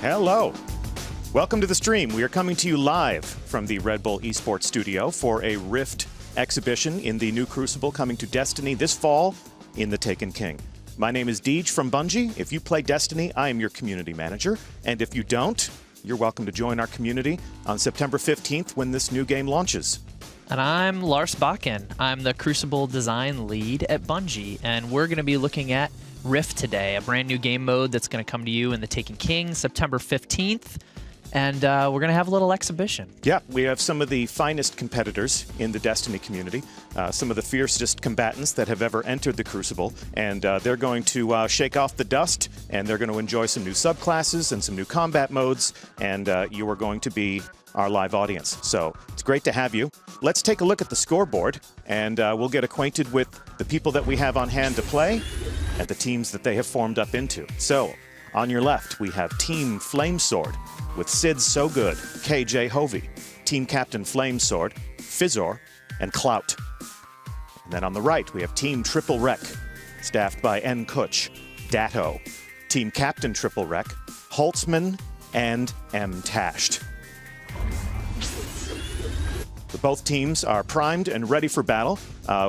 Hello. Welcome to the stream. We are coming to you live from the RedBull Esports studio for a Rift exhibition in the new Crucible coming to Destiny this fall in the Taken King. My name is Deej from Bungie. If you play Destiny, I am your community manager. And if you don't, you're welcome to join our community on September 15th when this new game launches. And I'm Lars Bakken. I'm the Crucible design lead at Bungie, and we're going to be looking at Rift today, a brand new game mode that's going to come to you in the Taken King September 15th. And we're going to have a little exhibition. Yeah, we have some of the finest competitors in the Destiny community, some of the fiercest combatants that have ever entered the Crucible, and they're going to shake off the dust, and they're going to enjoy some new subclasses and some new combat modes, and you are going to be our live audience. So it's great to have you. Let's take a look at the scoreboard, and we'll get acquainted with the people that we have on hand to play and the teams that they have formed up into. So on your left, we have Team Flamesword with Sid So Good, KJ Hovey, Team Captain Flamesword, Fizzor, and Clout. And then on the right, we have Team Triple Wreck, staffed by N. Kutch, Datto, Team Captain Triple Wreck, Holtzman, and M. Tashed. Both teams are primed and ready for battle.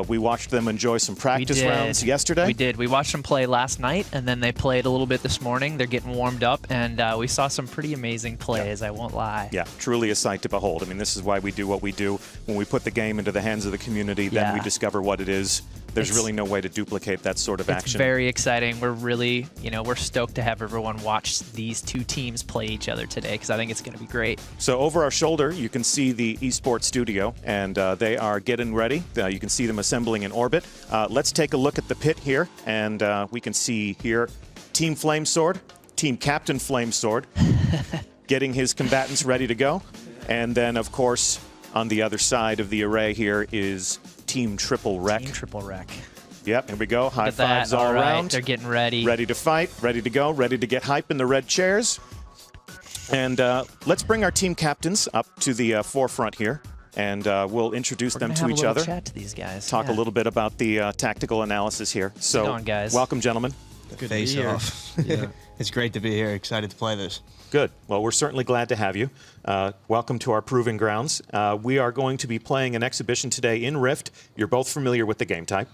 We watched them enjoy some practice rounds yesterday. We did. We watched them play last night, and then they played a little bit this morning. They're getting warmed up, and we saw some pretty amazing plays, I won't lie. Yeah, truly a sight to behold. I mean, this is why we do what we do. When we put the game into the hands of the community, then we discover what it is. There's really no way to duplicate that sort of action. It's very exciting. We're really, we're stoked to have everyone watch these two teams play each other today, because I think it's going to be great. So over our shoulder, you can see the esports studio, and they are getting ready. You can see them assembling in orbit. Let's take a look at the pit here, and we can see here Team Flamesword, Team Captain Flamesword, getting his combatants ready to go. And then, of course, on the other side of the array here is Team Triple Wreck. Team Triple Wreck. Yep, here we go. High fives all around. They're getting ready. Ready to fight, ready to go, ready to get hype in the red chairs. And let's bring our team captains up to the forefront here, and we'll introduce them to each other. Chat to these guys. Talk a little bit about the tactical analysis here. So, on, guys. Welcome, gentlemen. Good face off. Yeah. It's great to be here. Excited to play this. Good. Well, we're certainly glad to have you. Welcome to our proving grounds. We are going to be playing an exhibition today in Rift. You're both familiar with the game type.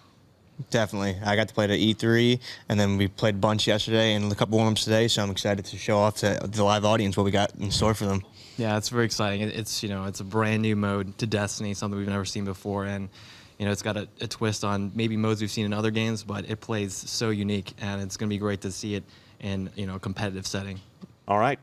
Definitely. I got to play the E3, and then we played a bunch yesterday and a couple warm-ups today, so I'm excited to show off to the live audience what we got in store for them. Yeah, it's very exciting. It's it's a brand new mode to Destiny, something we've never seen before, and it's got a twist on maybe modes we've seen in other games, but it plays so unique, and it's going to be great to see it in a competitive setting. All right.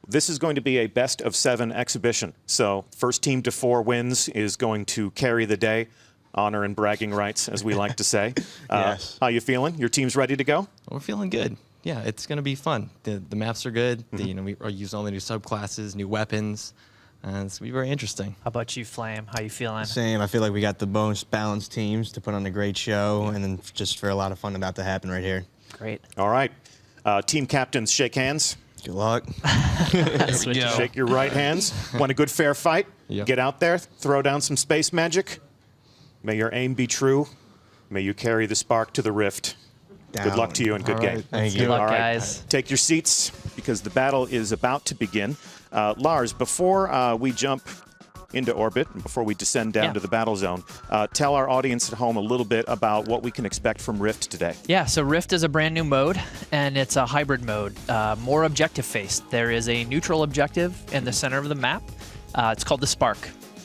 This is going to be a best-of-7 exhibition. So first team to 4 wins is going to carry the day. Honor and bragging rights, as we like to say. Yes. How you feeling? Your team's ready to go? We're feeling good. Yeah, it's going to be fun. The maps are good. We are using all the new subclasses, new weapons, and it's going to be very interesting. How about you, Flame? How you feeling? Same. I feel like we got the most balanced teams to put on a great show, and then just for a lot of fun about to happen right here. Great. All right. Team captains, shake hands. Good luck. Shake your right hands. Want a good fair fight? Yep. Get out there, throw down some space magic. May your aim be true. May you carry the spark to the rift. Good luck to you and good game. Thank you. Good luck, All right. guys. Take your seats because the battle is about to begin. Lars, before we jump into orbit and before we descend down to the battle zone, tell our audience at home a little bit about what we can expect from Rift today. Yeah, so Rift is a brand new mode, and it's a hybrid mode, more objective-faced. There is a neutral objective in the center of the map. It's called the Spark.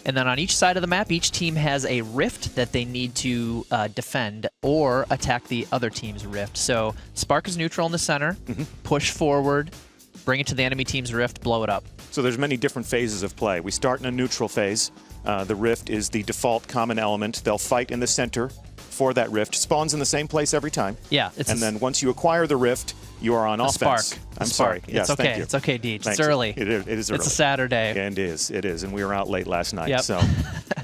And then on each side of the map, each team has a rift that they need to defend or attack the other team's rift. So Spark is neutral in the center, push forward, bring it to the enemy team's rift, blow it up. So there's many different phases of play. We start in a neutral phase. The rift is the default common element. They'll fight in the center for that rift. Spawns in the same place every time. Yeah. And then once you acquire the rift, you are on offense. Spark. I'm sorry. Yes, it's okay. Thank you. It's okay, Deej. Thanks. It's early. It is early. It's a Saturday. And it is. And we were out late last night. Yep. So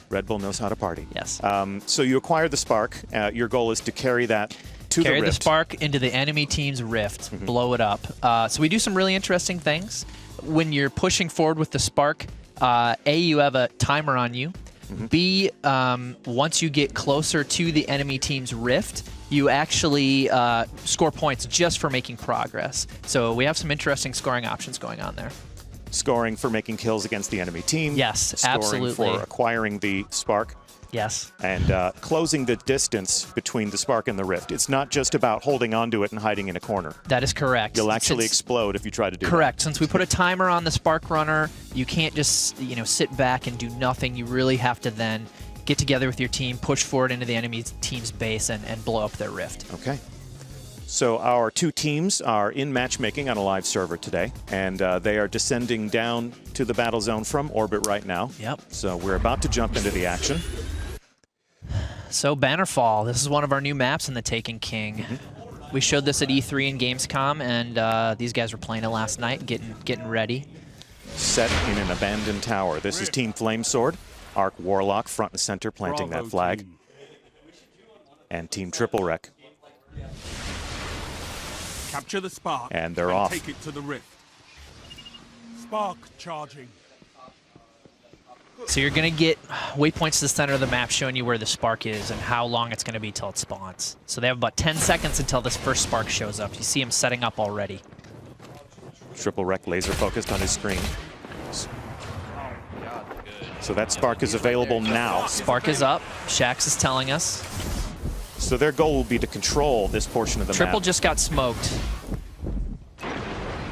RedBull knows how to party. Yes. So you acquire the Spark. Your goal is to carry that to the rift. Carry the Spark into the enemy team's rift, blow it up. So we do some really interesting things. When you're pushing forward with the Spark, you have a timer on you. B, once you get closer to the enemy team's rift, you actually score points just for making progress. So we have some interesting scoring options going on there. Scoring for making kills against the enemy team. Yes, scoring absolutely. for acquiring the spark. Yes. And closing the distance between the spark and the rift. It's not just about holding onto it and hiding in a corner. That is correct. You'll actually explode if you try to do correct. that. Since we put a timer on the spark runner, you can't just sit back and do nothing. You really have to then get together with your team, push forward into the enemy team's base, and blow up their rift. Okay. So our two teams are in matchmaking on a live server today, and they are descending down to the battle zone from orbit right now. Yep. So we're about to jump into the action. So Bannerfall, this is one of our new maps in the Taken King. We showed this at E3 and Gamescom, and these guys were playing it last night, getting ready. Set in an abandoned tower. This is Team Flamesword, Arc Warlock front and center planting that flag, and Team Triple Wreck. Capture the spark. And they're off. Take it to the rift. Spark charging. So you're going to get waypoints to the center of the map showing you where the spark is and how long it's going to be till it spawns. So they have about 10 seconds until this first spark shows up. You see him setting up already. Triple Wreck laser focused on his screen. So that spark is available now. Spark is up. Shax is telling us. So their goal will be to control this portion of the Triple map. just got smoked.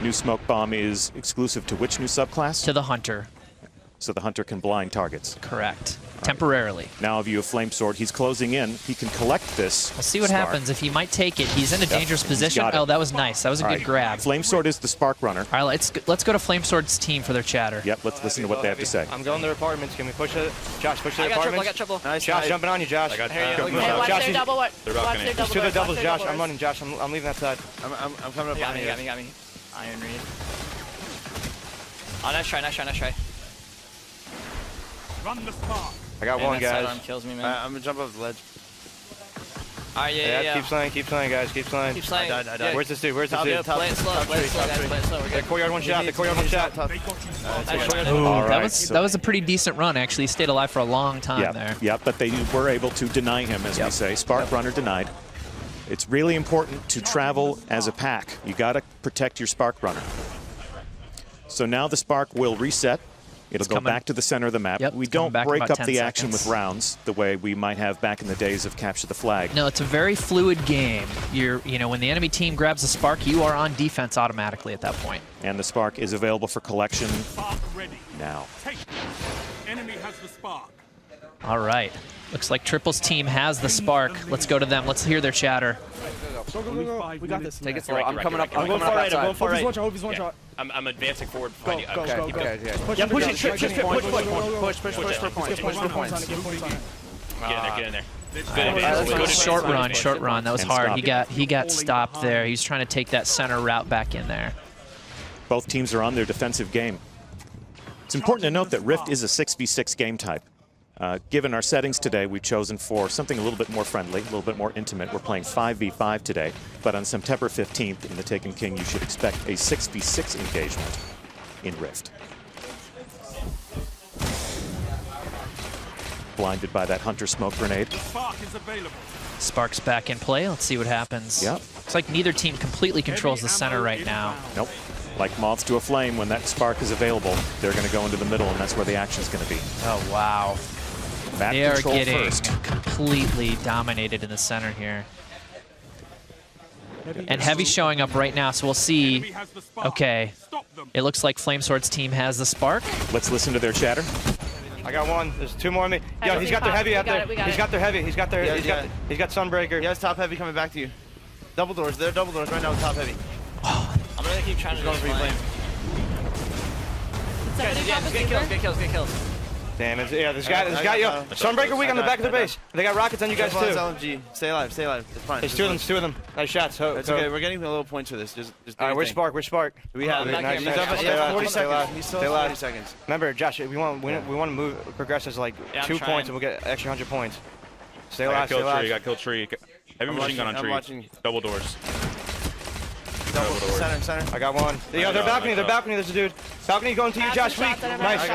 New smoke bomb is exclusive to which new subclass? To the Hunter. So the Hunter can blind targets. Correct. Temporarily. Now a view of Flamesword. He's closing in. He can collect this. We'll see what spark. happens. If he might take it, he's in a dangerous position. got it. Oh, that was nice. That was a All good right. grab. Flamesword is the spark runner. All right, let's go to Flamesword's team for their chatter. Yep, let's listen to what they have to say. I'm going to the apartments. Can we push it? Josh, push to the I got apartments. triple. Nice. Josh, jumping on you, Josh. Hey, Josh, watch their he's- double. Watch their double. He's to the doubles, Josh. I'm running, Josh. I'm leaving that side. I'm coming up. Got me. Iron read. Oh, nice try. Run the spark. I got one, That guys. sidearm kills me, man. I'm gonna jump off the ledge. Alright, yeah. Keep slaying, guys. Keep slaying. Keep slaying. I died. Where's this dude? Play it slow. Play it slow, guys. Play it slow. We're good. Courtyard one shot. They got you. Ooh, All that right, was so- that was a pretty decent run. Actually, he stayed alive for a long time there. Yep, but they were able to deny him, as we say. Spark runner denied. It's really important to travel as a pack. You got to protect your spark runner. So now the spark will reset. It'll go back to the center of the map. Yep, We it's coming don't back in break about up 10 the action seconds. with rounds the way we might have back in the days of Capture the Flag. No, it's a very fluid game. When the enemy team grabs the spark, you are on defense automatically at that point. And the spark is available for collection Spark ready. now. Take. Enemy has the spark. All right. Looks like Triple's team has the spark. Let's go to them. Let's hear their chatter. We got this. Take it slow. I'm coming up. I'm going far right. I'm going far right. I'm advancing forward. Go. Yeah, push it. Push for points. Push for points. Get in there. Short run. That was And hard. stop. He got stopped there. He was trying to take that center route back in there. Both teams are on their defensive game. It's important to note that Rift is a 6v6 game type. Given our settings today, we've chosen for something a little bit more friendly, a little bit more intimate. We're playing 5v5 today, but on September 15th in the Taken King, you should expect a 6v6 engagement in Rift. Blinded by that Hunter smoke grenade. Spark is available. Spark's back in play. Let's see what happens. Yep. Looks like neither team completely controls the center right now. Nope. Like moths to a flame, when that spark is available, they're going to go into the middle, and that's where the action's going to be. Oh, wow. Map They are control getting first. completely dominated in the center here. And Heavy's showing up right now, so we'll see. Enemy has the spark. Okay. Stop them. It looks like Flamesword's team has the spark. Let's listen to their chatter. I got one. There's two more on me. Yo, he's got their heavy out there. He's got their heavy. He's got Sunbreaker. He has top heavy coming back to you. Double doors. They're double doors right now with top heavy. I'm gonna keep trying to Going for you, flame. Good kills. Damn, this guy, yo. Sunbreaker weak on the back of their base. They got rockets on you guys, too. LMG. Stay alive. It's fine. There's two of them. Nice shots. It's okay. We're getting a little points for this. Just All right, where's Spark? We have it. back Nice. here, back Nice. here. Yeah, 40 Stay alive. seconds. He still Stay has alive. 40 seconds. Remember, Josh, we want to progress as like Yeah, I'm 2 trying. points and we'll get extra 100 points. Stay I alive, got stay alive. kill tree. Heavy machine gun on I'm tree. watching. Double doors. Center. I got one. Yo, their balcony. There's a dude. Balcony going to you, Josh. Weak. Nice.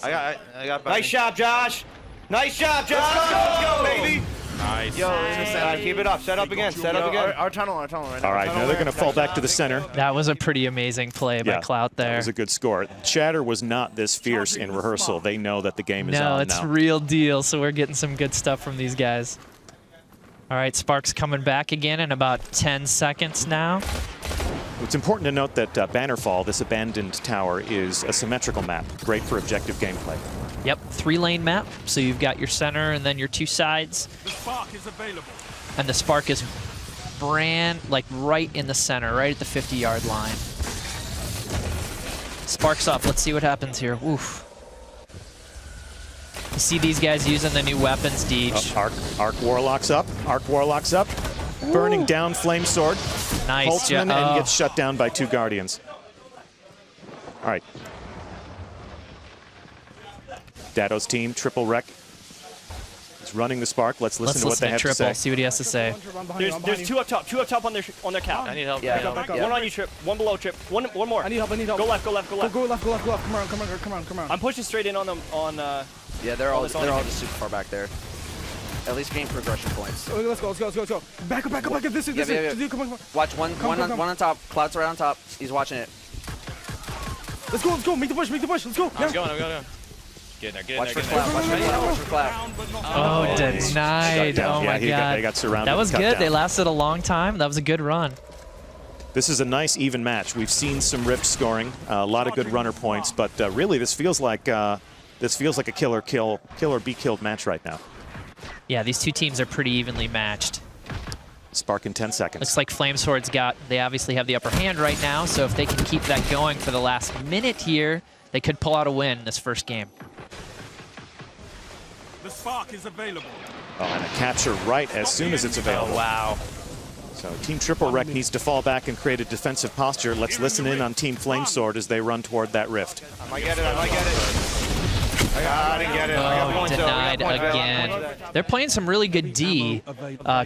I got. Nice shot, Josh. Nice job, Josh. Let's go, baby. Nice. Keep it up. Set up again. Set up again. Our tunnel right now. All right, now they're going to fall back to the center. That was a pretty amazing play by Clout there. That was a good score. Chatter was not this fierce in rehearsal. They know that the game is on now. No, it's real deal, so we're getting some good stuff from these guys. All right, Spark's coming back again in about 10 seconds now. It's important to note that Bannerfall, this abandoned tower, is a symmetrical map, great for objective gameplay. Yep, 3-lane map, so you've got your center and then your 2 sides. The spark is available. And the Spark is right in the center, right at the 50-yard line. Spark's up. Let's see what happens here. Oof. You see these guys using the new weapons, Deej. Arc Warlock's up. Arc Warlock's up. Burning down Flame Sword. Nice. Holtzman and gets shut down by 2 Guardians. All right. Datto's team, Triple Wreck, is running the Spark. Let's listen to what they have to say. See what he has to say. There's 2 up top on their cap. I need help. Yeah, one on you, Trip. One below, Trip. One more. I need help. Go left. Go left. Go left. Come on. I'm pushing straight in on them. Yeah, they're all just super far back there. At least gain progression points. Let's go. Back up. This is. Come on. Watch one on top. Cloud's right on top. He's watching it. Let's go. Make the push. Let's go. I'm going. Get in there. Watch for Cloud. Oh, denied. Oh my God. They got surrounded. That was good. Down. They lasted a long time. That was a good run. This is a nice even match. We've seen some Rift scoring, a lot of good runner points, but really this feels like a kill or be killed match right now. Yeah, these 2 teams are pretty evenly matched. Spark in 10 seconds. Looks like Flamesword's they obviously have the upper hand right now, so if they can keep that going for the last minute here, they could pull out a win this first game. The spark is available. Oh, and a capture right as soon as it's available. Oh, wow. So Team Triple Wreck needs to fall back and create a defensive posture. Let's listen in on Team Flamesword as they run toward that rift. I might get it. I didn't get it. Oh, denied again. They're playing some really good D.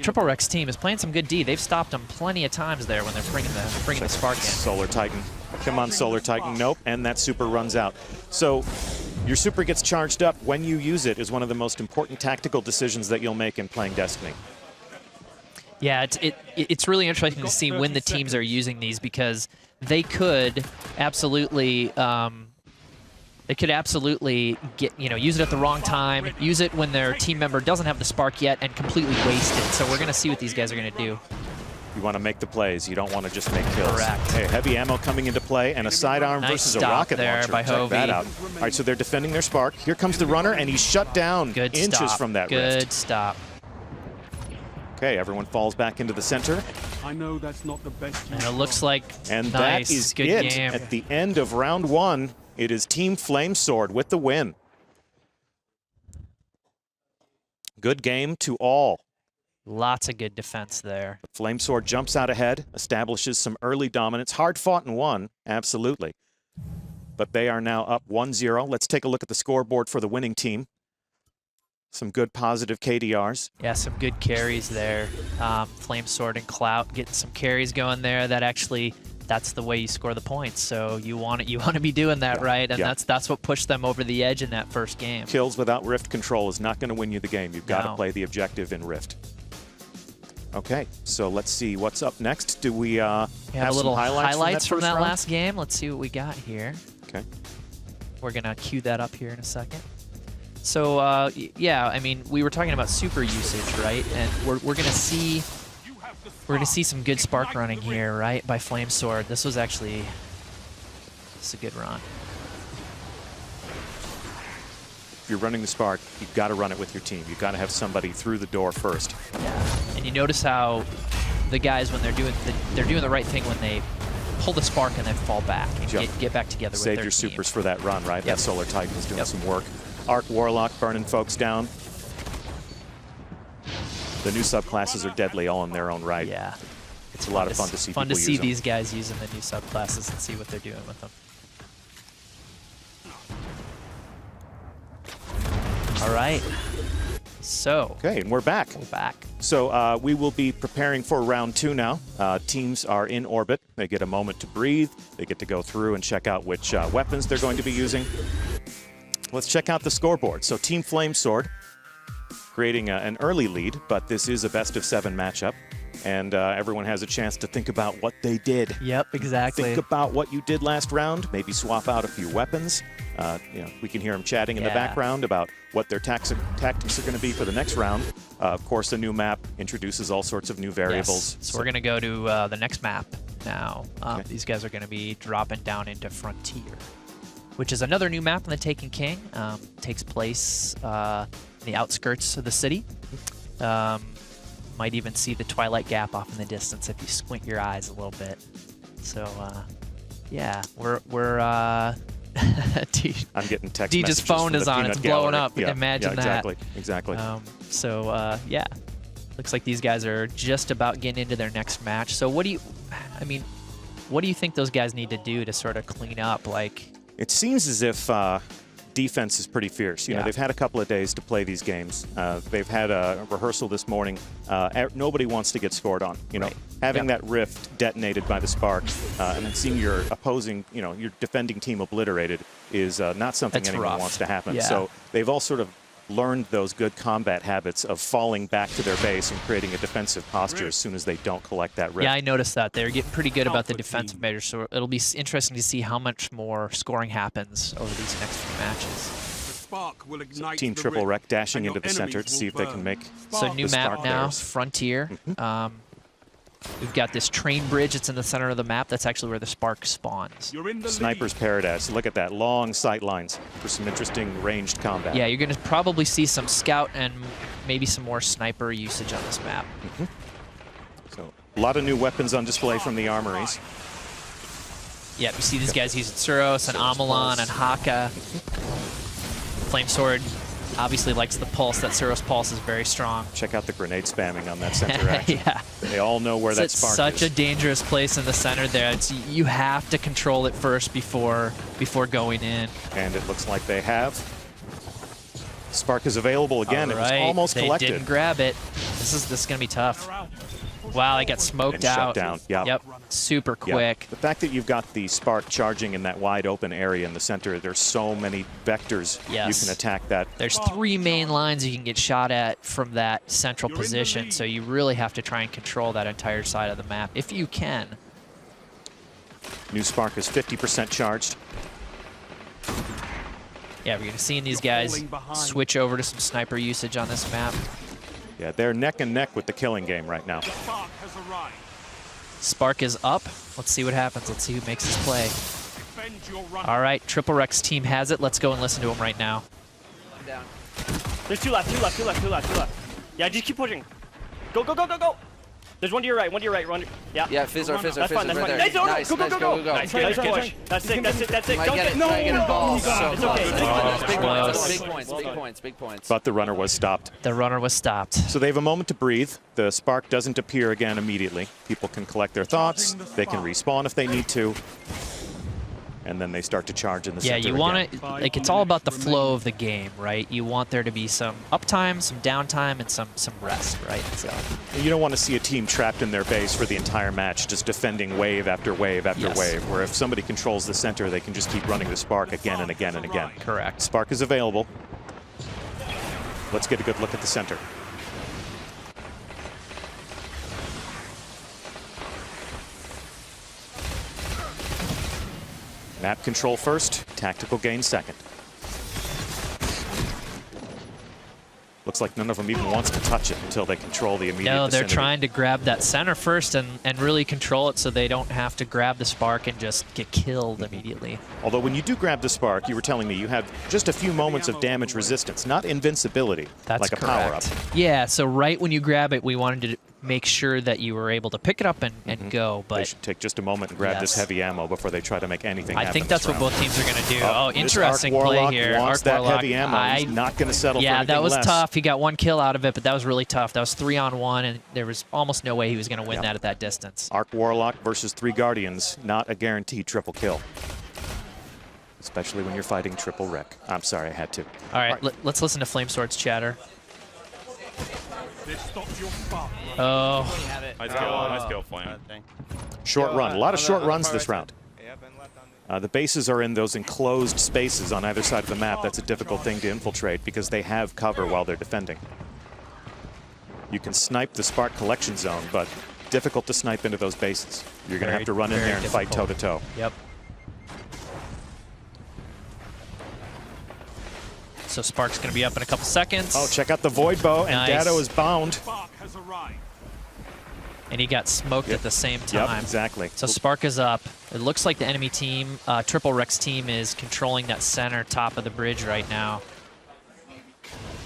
Triple Wreck's team is playing some good D. They've stopped them plenty of times there when they're bringing the Spark in. Solar Titan. Come on, Solar Titan. Nope, and that super runs out. So your super gets charged up. When you use it is one of the most important tactical decisions that you'll make in playing Destiny. Yeah, it's really interesting to see when the teams are using these because they could absolutely get use it at the wrong time, use it when their team member doesn't have the Spark yet, and completely waste it. So we're going to see what these guys are going to do. You want to make the plays. You don't want to just make kills. Correct. Hey, heavy ammo coming into play, and a sidearm versus a rocket launcher. By Check that out. All right, so they're defending their Spark. Here comes the runner, and he's shut down inches from that rift. Good stop. Okay, everyone falls back into the center. I know that's not the best. And it looks like and nice. That is good it. Game. At the end of round 1, it is Team Flamesword with the win. Good game to all. Lots of good defense there. Flamesword jumps out ahead, establishes some early dominance. Hard fought and won, absolutely. But they are now up 1-0. Let's take a look at the scoreboard for the winning team. Some good positive KDRs. Yeah, some good carries there. Flamesword and Clout getting some carries going there. That's the way you score the points. So you want to be doing that, right? And that's what pushed them over the edge in that first game. Kills without Rift control is not going to win you the game. You've got to play the objective in Rift. Okay, so let's see what's up next. Do we have a little some highlights from that round? last game? Let's see what we got here. Okay. We're going to cue that up here in a second. So, yeah, I mean, we were talking about super usage, right? And we're going to see some good Spark running here, right, by Flamesword. This is a good run. If you're running the Spark, you've got to run it with your team. You've got to have somebody through the door first. Yeah, and you notice how the guys, when they're doing the right thing when they pull the Spark and then fall back and get back together with their Save your team. supers for that run, right? That Solar Titan is doing some work. Arc Warlock burning folks down. The new subclasses are deadly all in their own right. Yeah. It's a lot of fun to see people use them. these guys using the new subclasses and see what they're doing with them. All right. So. Okay, and we're back. We're back. So we will be preparing for round 2 now. Teams are in orbit. They get a moment to breathe. They get to go through and check out which weapons they're going to be using. Let's check out the scoreboard. So Team Flamesword creating an early lead, but this is a best-of-7 matchup, and everyone has a chance to think about what they did. Yep, exactly. Think about what you did last round, maybe swap out a few weapons. We can hear them chatting in the background about what their tactics are going to be for the next round. Of course, the new map introduces all sorts of new variables. Yes. So we're going to go to the next map now. These guys are going to be dropping down into Frontier, which is another new map in the Taken King. Takes place in the outskirts of the city. Might even see the Twilight Gap off in the distance if you squint your eyes a little bit. So, yeah, we're I'm getting text Deej's messages phone from is the on. peanut It's blowing gallery. up. Imagine that. Exactly. Yeah, looks like these guys are just about getting into their next match. So what do you think those guys need to do to sort of clean up? Like, it seems as if defense is pretty fierce. You know, they've had a couple of days to play these games. They've had a rehearsal this morning. Nobody wants to get scored on. You know, having that rift detonated by the spark and then seeing your opposing, your defending team obliterated is not something anyone wants to happen. So they've all sort of learned those good combat habits of falling back to their base and creating a defensive posture as soon as they don't collect that rift. Yeah, I noticed that. They're getting pretty good about the defensive measures, so it'll be interesting to see how much more scoring happens over these next few matches. So Team Triple Wreck dashing into the center to see if they can make So new map now, Frontier. We've got this train bridge that's in the center of the map. That's actually where the spark spawns. Sniper's Paradise. Look at that, long sight lines for some interesting ranged combat. Yeah, you're going to probably see some scout and maybe some more sniper usage on this map. So a lot of new weapons on display from the armories. Yeah, you see these guys using Suros and Amalon and Haka. Flame Sword obviously likes the pulse. That Suros pulse is very strong. Check out the grenade spamming on that center action. They all know where that spark is. It's such a dangerous place in the center there. You have to control it first before going in. And it looks like they have. Spark is available again. It was almost collected. They didn't grab it. This is going to be tough. Wow, they got smoked out. Shut down. Yep. Super quick. The fact that you've got the spark charging in that wide open area in the center, there's so many vectors you can attack that. There's 3 main lines you can get shot at from that central position, so you really have to try and control that entire side of the map, if you can. New spark is 50% charged. Yeah, we're going to see these guys switch over to some sniper usage on this map. Yeah, they're neck and neck with the killing game right now. Spark is up. Let's see what happens. Let's see who makes this play. All right, Triple Wreck's team has it. Let's go and listen to him right now. I'm down. There's 2 left. Yeah, just keep pushing. Go. There's one to your right. Yeah. Yeah, Fizzler, That's right fine. there. Nice, go. Nice, go. Nice, Nice good push. That's it. Might get a ball. So It's okay. Big points. But the runner was stopped. The runner was stopped. So they have a moment to breathe. The spark doesn't appear again immediately. People can collect their thoughts. They can respawn if they need to. And then they start to charge in the center. Yeah, you want it, like, it's all about the flow of the game, right? You want there to be some uptime, some downtime, and some rest, right? So you don't want to see a team trapped in their base for the entire match, just defending wave after wave after wave, where if somebody controls the center, they can just keep running the spark again and again and again. Correct. Spark is available. Let's get a good look at the center. Map control first, tactical gain second. Looks like none of them even wants to touch it until they control the immediate No, they're vicinity. trying to grab that center first and really control it so they don't have to grab the spark and just get killed immediately. Although when you do grab the spark, you were telling me you have just a few moments of damage resistance, not invincibility, That's like a correct. power-up. Yeah, so right when you grab it, we wanted to make sure that you were able to pick it up and go. But they should take just a moment and grab this heavy ammo before they try to make anything happen. I think that's what both teams are going to do. Oh, this interesting Arc play Warlock here. Wants that heavy ammo. He's not going to settle for anything that was less. tough. He got 1 kill out of it, but that was really tough. That was 3-on-1, and there was almost no way he was going to win that at that distance. Arc Warlock versus 3 Guardians, not a guaranteed triple kill. Especially when you're fighting Triple Wreck. I'm sorry, I had to. All right, let's listen to Flame Sword's chatter. Oh. Nice kill, Flame. Short run. A lot of short runs this round. The bases are in those enclosed spaces on either side of the map. That's a difficult thing to infiltrate because they have cover while they're defending. You can snipe the Spark collection zone, but difficult to snipe into those bases. You're going to have to run in there and fight toe-to-toe. Yep. So Spark's going to be up in a couple seconds. Oh, check out the Void Bow, and Datto is bound. And he got smoked at the same time. Yep, exactly. So Spark is up. It looks like the enemy team, Triple Rex team, is controlling that center top of the bridge right now.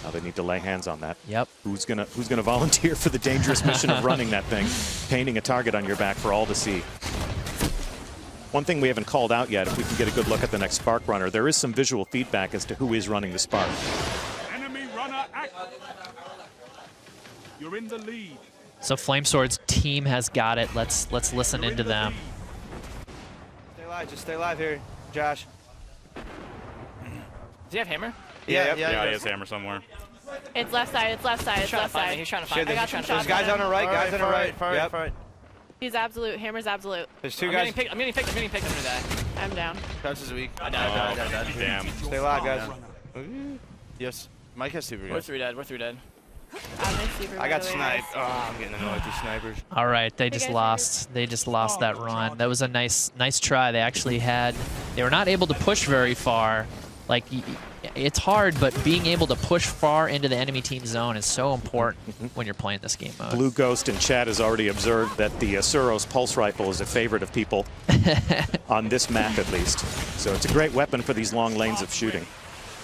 Now they need to lay hands on that. Yep. Who's gonna volunteer for the dangerous mission of running that thing, painting a target on your back for all to see? One thing we haven't called out yet, if we can get a good look at the next Spark runner, there is some visual feedback as to who is running the Spark. Enemy runner act. You're in the lead. So Flamesword's team has got it. Let's listen into them. Stay alive. Just stay alive here, Josh. Does he have hammer? Yeah, he has hammer somewhere. It's left side. It's left side. It's left side. He's trying to find me. I got some There's shots. guys on the right. Guys on the right. Yep. He's absolute. Hammer's absolute. There's two guys. I'm getting picked. I'm gonna die. I'm down. Coach is weak. I died. Damn. Stay alive, guys. Yes. Mike has super We're good. 3 dead. We're 3 dead. I got sniped. Oh, I'm getting annoyed with these snipers. All right, they just lost. They just lost that run. That was a nice try. They actually they were not able to push very far. Like, it's hard, but being able to push far into the enemy team zone is so important when you're playing this game mode. Blue Ghost in chat has already observed that the Suros Pulse Rifle is a favorite of people on this map, at least. So it's a great weapon for these long lanes of shooting.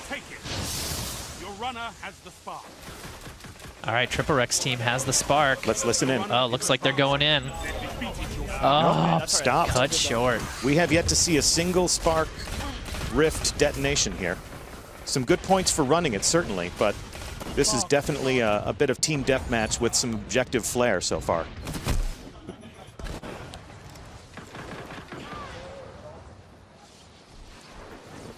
Take it. Your runner has the spark. All right, Triple Rex team has the Spark. Let's listen in. Oh, looks like they're going in. Oh, stop. Cut short. We have yet to see a single Spark Rift detonation here. Some good points for running it, certainly, but this is definitely a bit of team deathmatch with some objective flair so far.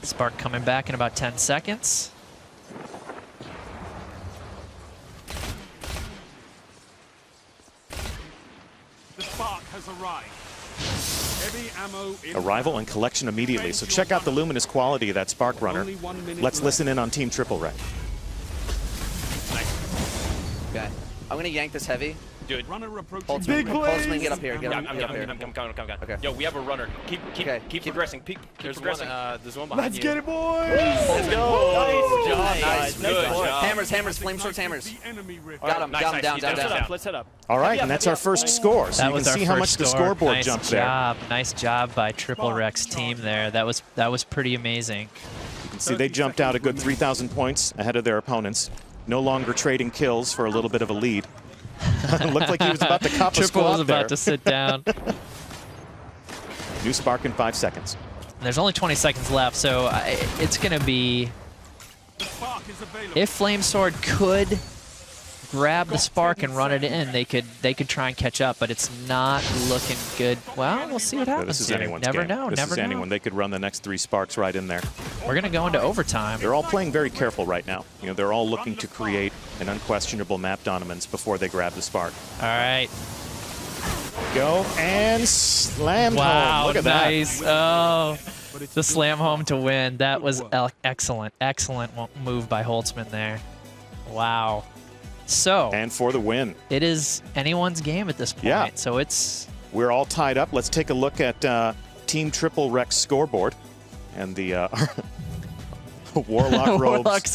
Spark coming back in about 10 seconds. The spark has arrived. Heavy ammo in Arrival and collection immediately. So check out the luminous quality of that Spark runner. Let's listen in on Team Triple Rex. Okay. I'm gonna yank this heavy. Dude. Runner approaching. Holtzman, get up here. Get up, I'm get up here. coming. Okay. Yo, we have a runner. Keep progressing. Keep progressing. There's one behind you. Let's get it, boys! Let's go. Nice. Good job. Hammers, Flameswords, hammers. The enemy rift. Got him, down. Let's hit up. All right, and that's our first score. So That you was can our see how first much the score. scoreboard Nice jumped job. there. Nice job by Triple Rex team there. That was pretty amazing. You can see they jumped out a good 3,000 points ahead of their opponents. No longer trading kills for a little bit of a lead. Looked like he was about to cop a Triple squat was about there. to sit down. New Spark in 5 seconds. There's only 20 seconds left, so it's going to be... The spark is available. If Flamesword could grab the Spark and run it in, they could try and catch up, but it's not looking good. Well, we'll see what happens. This is here. anyone's Never game. know. This Never is know. anyone. They could run the next 3 Sparks right in there. We're going to go into overtime. They're all playing very careful right now. You know, they're all looking to create an unquestionable map dominance before they grab the Spark. All right. Go and slam Wow, home. Look at nice. Oh, the slam home to win. That was excellent. Excellent move by Holtzman there. Wow. So, and for the win. It is anyone's game at this point. Yeah. So we're all tied up. Let's take a look at Team Triple Rex scoreboard and the Warlock robes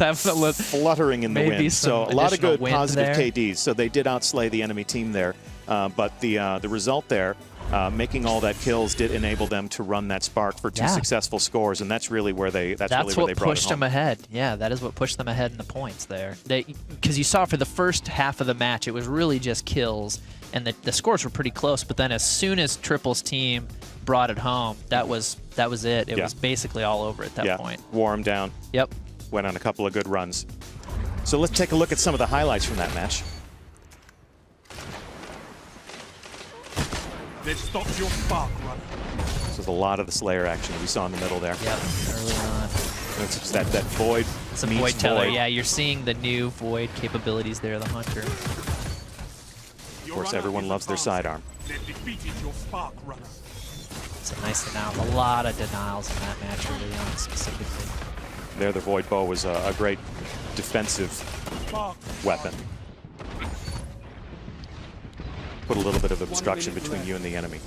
fluttering in the wind. So a lot of good positive KDs. So they did outslay the enemy team there. But the result there, making all that kills, did enable them to run that Spark for 2 successful scores, and that's really where they that's really where they what brought pushed it home. them ahead. Yeah, that is what pushed them ahead in the points there. Because you saw for the first half of the match, it was really just kills, and the scores were pretty close. But then as soon as Triple's team brought it home, that was it. It was basically all over at that point. Wore them down. Yep. Went on a couple of good runs. So let's take a look at some of the highlights from that match. They've stopped your spark runner. This was a lot of the Slayer action we saw in the middle there. Yep, early on. It's just that Void. It's a Void Teller. Yeah, you're seeing the new Void capabilities there, the Hunter. Of course, everyone loves their sidearm. They've defeated your spark runner. It's a nice denial. A lot of denials in that match early on, specifically. There, the Void Bow was a great defensive weapon. put a little bit of obstruction between you and the enemy.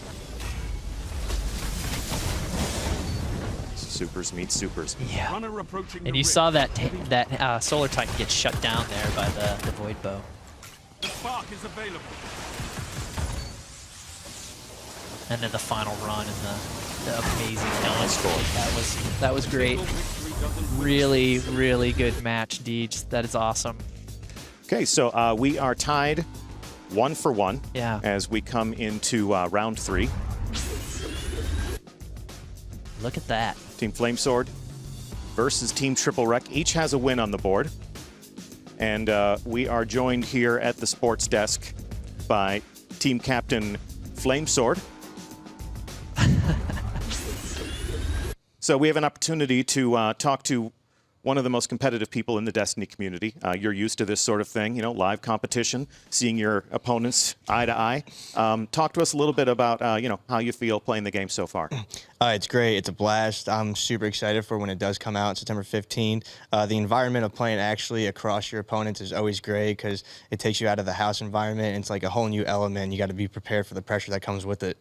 Supers meet supers. Yeah. And you saw that Solar Titan get shut down there by the Void Bow. The spark is available. And then the final run and the amazing killing. That was great. Really, really good match, Deej. That is awesome. Okay, so we are tied 1 for 1 as we come into round 3. Look at that. Team Flamesword versus Team Triple Wreck. Each has a win on the board. And we are joined here at the sports desk by Team Captain Flamesword. So we have an opportunity to talk to one of the most competitive people in the Destiny community. You're used to this sort of thing, you know, live competition, seeing your opponents eye to eye. Talk to us a little bit about, you know, how you feel playing the game so far. It's great. It's a blast. I'm super excited for when it does come out September 15th. The environment of playing actually across your opponents is always great because it takes you out of the house environment. And it's like a whole new element. You got to be prepared for the pressure that comes with it.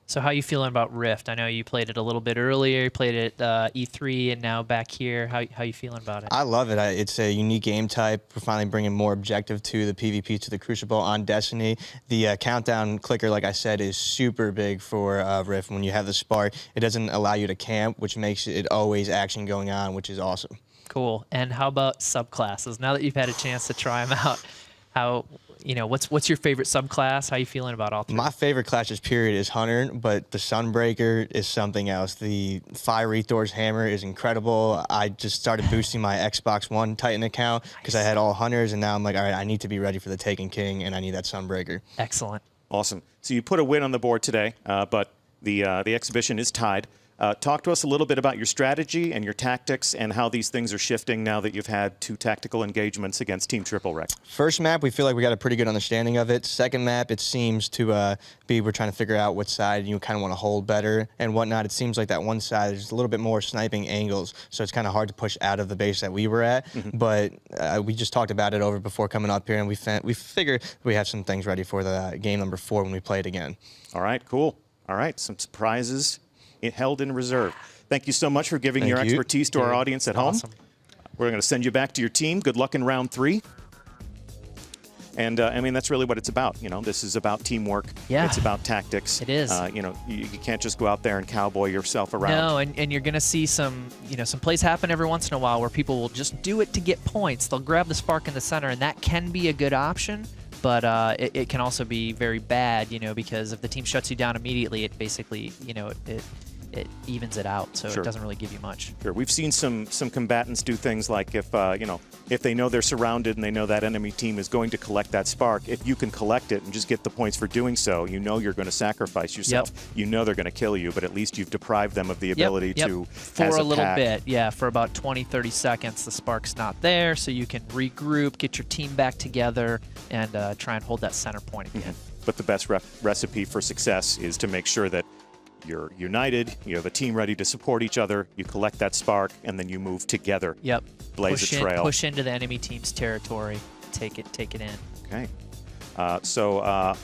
So how are you feeling about Rift? I know you played it a little bit earlier. You played it at E3 and now back here. How you feeling about it? I love it. It's a unique game type. We're finally bringing more objective to the PvP, to the Crucible on Destiny. The countdown clicker, like I said, is super big for Rift. When you have the spark, it doesn't allow you to camp, which makes it always action going on, which is awesome. Cool. And how about subclasses? Now that you've had a chance to try them out, how... You know, what's your favorite subclass? How are you feeling about all three? My favorite class period is Hunter, but the Sunbreaker is something else. The Fiery Thor's Hammer is incredible. I just started boosting my Xbox One Titan account because I had all Hunters, and now I'm like, all right, I need to be ready for the Taken King, and I need that Sunbreaker. Excellent. Awesome. So you put a win on the board today, but the exhibition is tied. Talk to us a little bit about your strategy and your tactics and how these things are shifting now that you've had 2 tactical engagements against Team Triple Wreck. First map, we feel like we got a pretty good understanding of it. Second map, it seems to be we're trying to figure out what side you kind of want to hold better and whatnot. It seems like that one side is a little bit more sniping angles, so it's kind of hard to push out of the base that we were at. But we just talked about it over before coming up here, and we figured we have some things ready for the game number 4 when we play it again. All right, cool. All right, some surprises held in reserve. Thank you so much for giving your expertise to our audience at home. We're going to send you back to your team. Good luck in round 3. And I mean, that's really what it's about. You know, this is about teamwork. Yeah. It's about tactics. It is. You know, you can't just go out there and cowboy yourself around. No, and you're going to see some plays happen every once in a while where people will just do it to get points. They'll grab the spark in the center, and that can be a good option. But it can also be very bad, you know, because if the team shuts you down immediately, it basically, you know, it evens it out, so it doesn't really give you much. Sure. We've seen some combatants do things like if you know, if they know they're surrounded and they know that enemy team is going to collect that spark, if you can collect it and just get the points for doing so, you know you're going to sacrifice yourself. You know they're going to kill you, but at least you've deprived them of the ability to for a little bit. Yeah, for about 20-30 seconds the spark's not there, so you can regroup, get your team back together, and try and hold that center point again. But the best recipe for success is to make sure that you're united, you have a team ready to support each other, you collect that spark, and then you move together. Yep. Blaze a trail. Push into the enemy team's territory. Take it in. Okay. So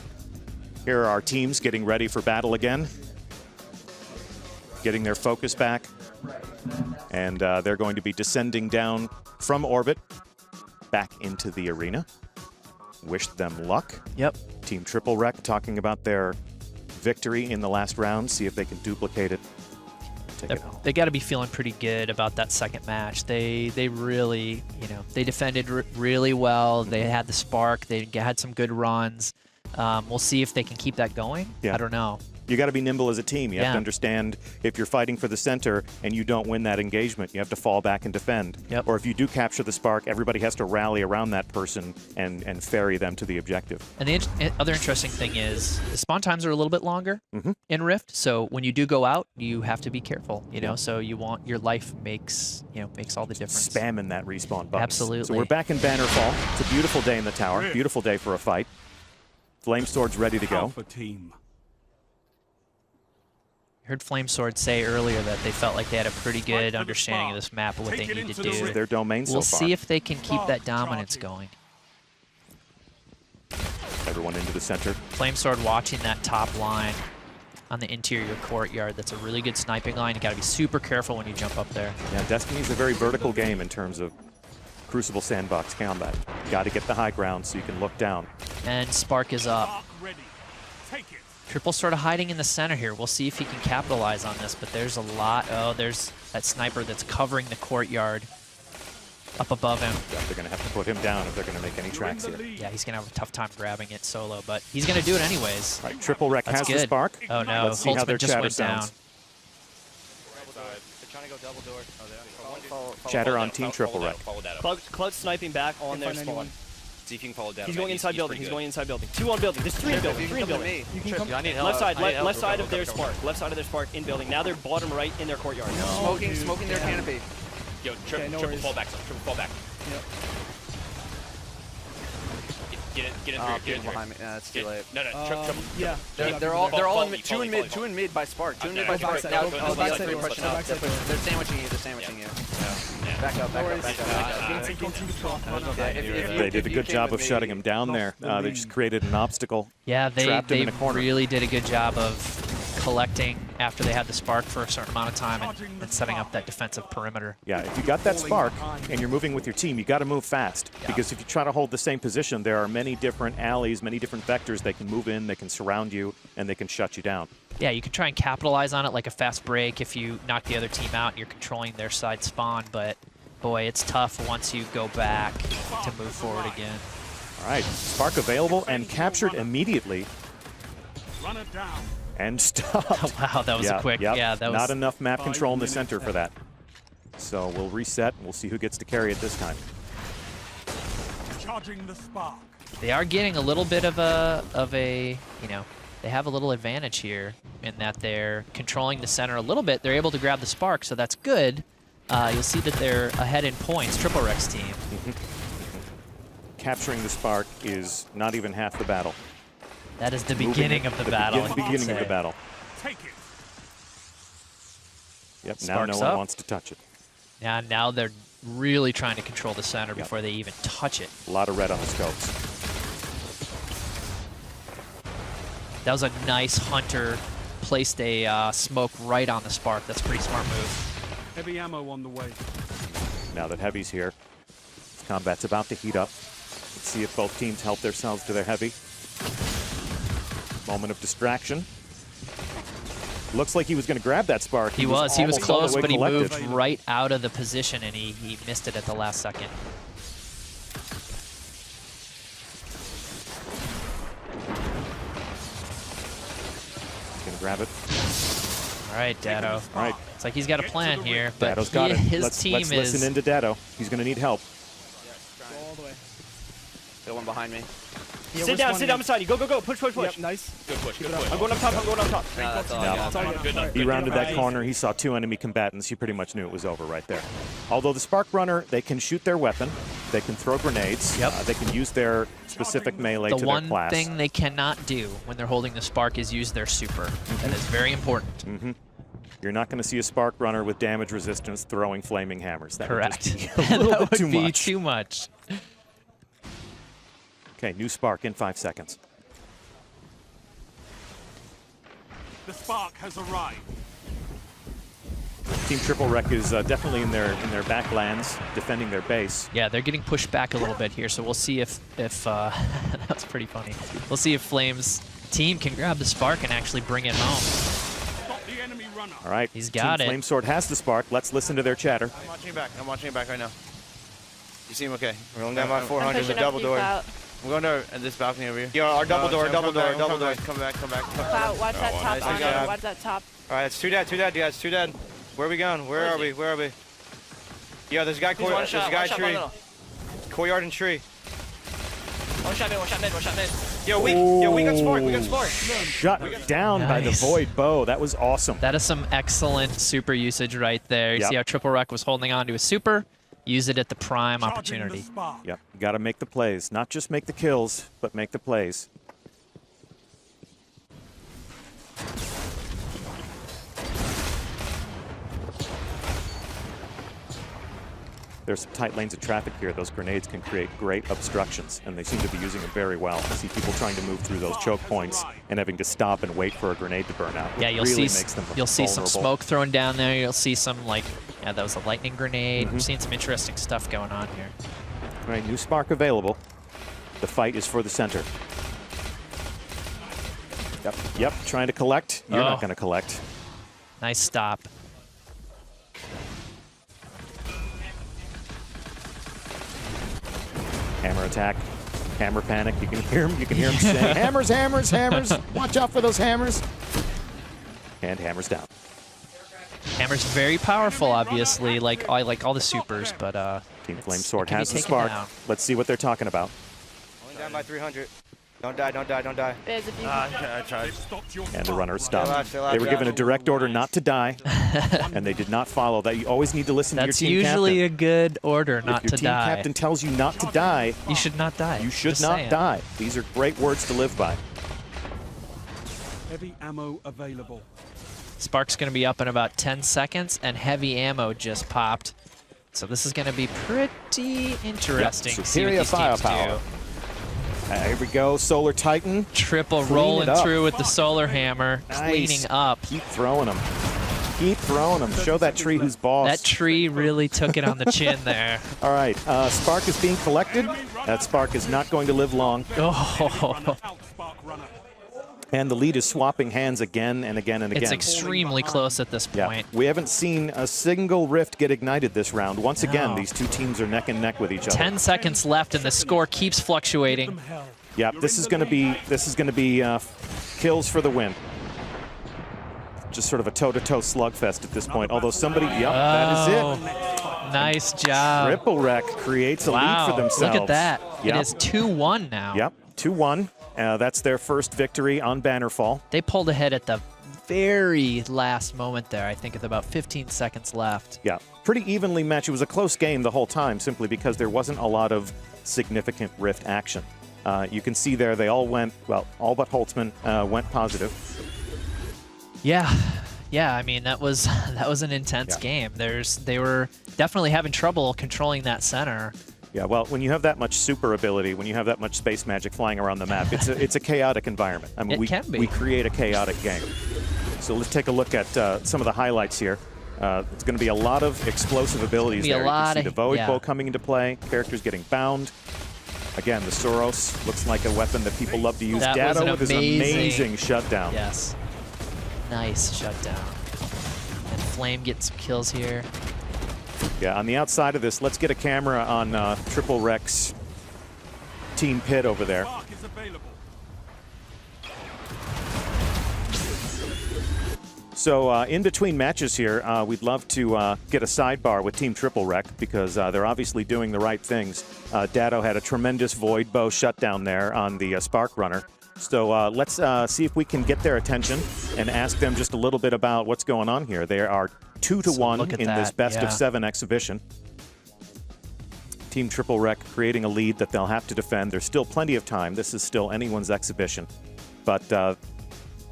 here are our teams getting ready for battle again. Getting their focus back. And they're going to be descending down from orbit back into the arena. Wish them luck. Yep. Team Triple Wreck talking about their victory in the last round, see if they can duplicate it. They got to be feeling pretty good about that second match. They really, you know, they defended really well. They had the spark. They had some good runs. We'll see if they can keep that going. I don't know. You got to be nimble as a team. You have to understand if you're fighting for the center and you don't win that engagement, you have to fall back and defend. Or if you do capture the spark, everybody has to rally around that person and ferry them to the objective. And the other interesting thing is the spawn times are a little bit longer in Rift. So when you do go out, you have to be careful. You know, so you want your life makes all the difference. Spamming that respawn button. Absolutely. So we're back in Bannerfall. It's a beautiful day in the tower. Beautiful day for a fight. Flamesword's ready to go. Alpha team. I heard Flamesword say earlier that they felt like they had a pretty good understanding of this map and what they need to do. This is their domain so far. We'll see if they can keep that dominance going. Everyone into the center. Flamesword watching that top line on the interior courtyard. That's a really good sniping line. You got to be super careful when you jump up there. Yeah, Destiny's a very vertical game in terms of Crucible sandbox combat. Got to get the high ground so you can look down. And Spark is up. Spark ready. Take it. Triple sort of hiding in the center here. We'll see if he can capitalize on this, but there's a lot. Oh, there's that sniper that's covering the courtyard up above him. Yeah, they're going to have to put him down if they're going to make any tracks here. Yeah, he's going to have a tough time grabbing it solo, but he's going to do it anyways. All right, Triple Wreck has good. the spark. Oh, no. Let's see how their Holtzman just chatter went down. sounds. They're trying to go double door. Chatter on Team Triple Wreck. Cloud sniping back on their spawn. See if you can follow down. He's going inside building. He's going inside building. 2 on building. There's 3 in building. 3 in building. Yeah, I need help. Left side of their spark. Left side of their spark in building. Now they're bottom right in their courtyard. Smoking their canopy. Yo, triple fall back, triple fall back. Yep. Get in through, get in through. Behind me. It's too late. No, triple. Yeah. They're all in mid, 2 in mid, 2 in mid by Spark. 2 in mid by Spark. Now they're pushing up. They're sandwiching you. They're sandwiching you. Back up. They did a good job of shutting him down there. They just created an obstacle. Yeah, trapped him they in a corner. really did a good job of collecting after they had the spark for a certain amount of time and setting up that defensive perimeter. Yeah, if you got that spark and you're moving with your team, you got to move fast. Because if you try to hold the same position, there are many different alleys, many different vectors they can move in, they can surround you, and they can shut you down. Yeah, you can try and capitalize on it like a fast break if you knock the other team out and you're controlling their side spawn, but boy, it's tough once you go back to move forward again. All right, spark available and captured immediately. Run it down. And stopped. Wow, that was a quick. Yep. Yeah, that was not enough map control in the center for that. So we'll reset and we'll see who gets to carry it this time. Charging the spark. They are getting a little bit of a you know, they have a little advantage here in that they're controlling the center a little bit. They're able to grab the spark, so that's good. You'll see that they're ahead in points, Triple Wreck's team. Capturing the spark is not even half the battle. That is the beginning of the battle. Beginning of the battle. Take it. Yep, Spark's now no one up. wants to touch it. Yeah, now they're really trying to control the center before they even touch it. A lot of red on the scopes. That was a nice Hunter. Placed a smoke right on the spark. That's a pretty smart move. Heavy ammo on the way. Now that Heavy's here, combat's about to heat up. Let's see if both teams help themselves to their Heavy. Moment of distraction. Looks like he was going to grab that spark. He was almost all close, the way but he collected. moved right out of the position and he missed it at the last second. He's going to grab it. All right, Dado. All right. It's like he's got a plan here, but Dado's got it. his team let's is... listen into Dado. He's going to need help. All the way. Got one behind me. Yeah, sit down beside you. Go. Push. Yep, nice. Good push, good push. I'm going up top. Nah, that's all I got. Good enough. He rounded that corner. He saw 2 enemy combatants. He pretty much knew it was over right there. Although the Spark Runner, they can shoot their weapon. They can throw grenades. Yep. They can use their specific melee The to one their class. thing they cannot do when they're holding the spark is use their super. That is very important. You're not going to see a Spark Runner with damage resistance throwing flaming hammers. That Correct. Would just be a little that bit would be much. too much. Okay, new Spark in 5 seconds. The spark has arrived. Team Triple Wreck is definitely in their backlands, defending their base. Yeah, they're getting pushed back a little bit here, so we'll see if that was pretty funny. We'll see if Flames' team can grab the spark and actually bring it home. Stop the enemy runner. All right, He's got Team it. Flamesword has the Spark. Let's listen to their chatter. I'm watching you back right now. You see him okay? We're going down by I'm 400. There's a pushing up double you, door. Clout. I'm going to this balcony over here. Yo, our double door. Come back. Clout, watch that top Nice honor. job. Watch that top. All right, it's two dead, guys, 2 dead. Where are we going? Where are we? Yo, there's a guy tree. Courtyard and tree. One shot mid. Yo, we got spark. Shut down by the Nice. Void Bow. That was awesome. That is some excellent super usage right there. You Yep. see how Triple Wreck was holding on to his super, use it at the prime Charging opportunity. the spark. Yep, you got to make the plays. Not just make the kills, but make the plays. there's some tight lanes of traffic here, those grenades can create great obstructions, and they seem to be using them very well. I see people trying to move through those choke points and having to stop and wait for a grenade to burn out. Yeah, It you'll really see makes them you'll see some vulnerable. smoke thrown down there. You'll see some like, yeah, that was a lightning grenade. We're seeing some interesting stuff going on here. All right, new spark available. The fight is for the center. Yep, trying to collect. You're not going to collect. Nice stop. Hammer attack. Hammer panic. You can hear him. You can hear him saying, hammers, hammers, hammers. Watch out for those hammers. And hammers down. Hammer's very powerful, obviously, like all the supers, but Team Flame Sword can be has the taken spark. down. Let's see what they're talking about. Only down by 300. Don't die, don't die, don't die. Biz, if you I tried. And the runner stopped. Chill out, They were chill given a out. direct order not to die, and they did not follow that. You always need to listen that's to your team usually captain. a good order not If your to team die. captain tells you not to die, You should not die. you should Just not saying. die. These are great words to live by. Heavy ammo available. Spark's going to be up in about 10 seconds, and heavy ammo just popped. So this is going to be pretty interesting to see what Superior these teams firepower. do. Here we go, Solar Titan. Triple Clean rolling it up. through with the solar hammer, Nice. cleaning up. Keep throwing them. Keep throwing them. Show that tree who's boss. That tree really took it on the chin there. All right, Spark is being collected. That Spark is not going to live long. Oh, Out spark runner. And the lead is swapping hands again and again and again. it's extremely close at this Yeah, point. we haven't seen a single rift get ignited this round. Once again, No. these two teams are neck and neck with each other. 10 seconds left, and the score keeps fluctuating. Yeah, this is going to be kills for the win. Just sort of a toe-to-toe slugfest at this point. Although somebody, that is it. Nice job. Triple Wreck creates a lead for themselves. Look at that. Yep. It is 2-1 now. Yep, 2-1. That's their first victory on Bannerfall. They pulled ahead at the very last moment there, I think, with about 15 seconds left. Yeah, pretty evenly matched. It was a close game the whole time, simply because there wasn't a lot of significant rift action. You can see there they all went, well, all but Holtzman went positive. Yeah, I mean, that was an intense game. They were definitely having trouble controlling that center. Yeah, well, when you have that much super ability, when you have that much space magic flying around the map, it's a chaotic environment. I mean, It can be. we create a chaotic game. So let's take a look at some of the highlights here. It's going to be a lot of explosive abilities Be a there. lot You can see of- the Void yeah. Bow coming into play, characters getting bound. Again, the Soros looks like a weapon that people love to use. That was Datto an with his amazing shutdown. Yes. Nice shutdown. And Flame getting some kills here. Yeah, on the outside of this, let's get a camera on Triple Wreck's team pit over there. Spark is available. So in between matches here, we'd love to get a sidebar with Team Triple Wreck because they're obviously doing the right things. Datto had a tremendous Void Bow shutdown there on the Spark Runner. So let's see if we can get their attention and ask them just a little bit about what's going on here. They are 2-1 look at in this that, best yeah. of 7 exhibition. Team Triple Wreck creating a lead that they'll have to defend. There's still plenty of time. This is still anyone's exhibition. But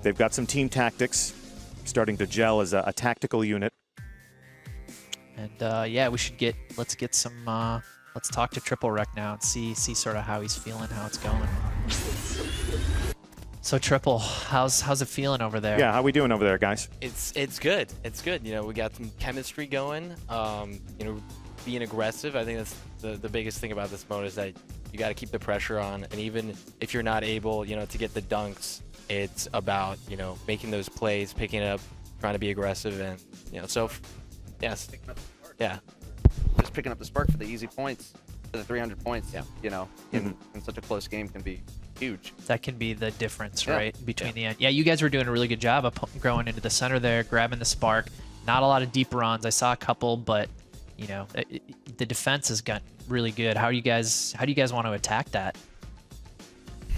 they've got some team tactics starting to gel as a tactical unit. And yeah, let's get some, let's talk to Triple Wreck now and see sort of how he's feeling, how it's going. So Triple, how's it feeling over there? Yeah, how we doing over there, guys? It's good. It's good. You know, we got some chemistry going. You know, being aggressive. I think that's the biggest thing about this mode is that you got to keep the pressure on, and even if you're not able, you know, to get the dunks, it's about, you know, making those plays, picking it up, trying to be aggressive, and you know, so yes, yeah. Just picking up the spark for the easy points, for the 300 points. Yeah. You know, in such a close game can be huge. That can be the difference, Yeah. right? Between the end. Yeah, you guys were doing a really good job of growing into the center there, grabbing the spark. Not a lot of deep runs. I saw a couple, but you know, the defense has got really good. How do you guys want to attack that?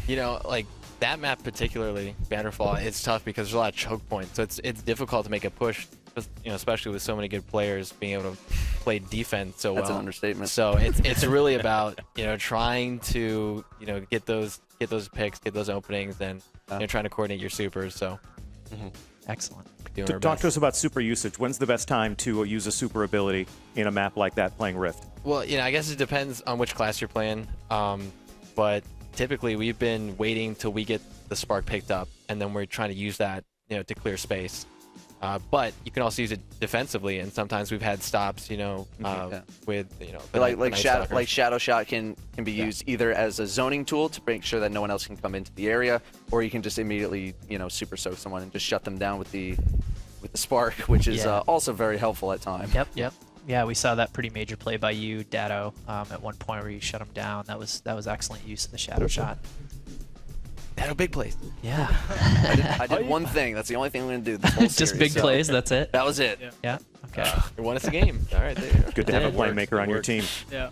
You know, like that map particularly, Bannerfall, it's tough because there's a lot of choke points. So it's difficult to make a push, you know, especially with so many good players being able to play defense so well. That's an understatement. So it's really about, you know, trying to, you know, get those picks, get those openings, and you know, trying to coordinate your supers. So Excellent. doing our Talk best. to us about super usage. When's the best time to use a super ability in a map like that playing Rift? Well, I guess it depends on which class you're playing. But typically, we've been waiting till we get the spark picked up, and then we're trying to use that, to clear space. But you can also use it defensively, and sometimes we've had stops, with like Shadow Shot can be used either as a zoning tool to make sure that no one else can come into the area, or you can just immediately super soak someone and just shut them down with the spark, which is also very helpful at times. Yep. Yeah, we saw that pretty major play by you, Dado, at one point where you shut him down. That was excellent use of the Shadow Shot. Dado, big plays. Yeah. I did one thing. That's the only thing I'm going to do this whole series. Just big plays, that's it? That was it. Yeah. Okay. You won us a game. All right, there you go. Good to have a playmaker on your team. Yeah. All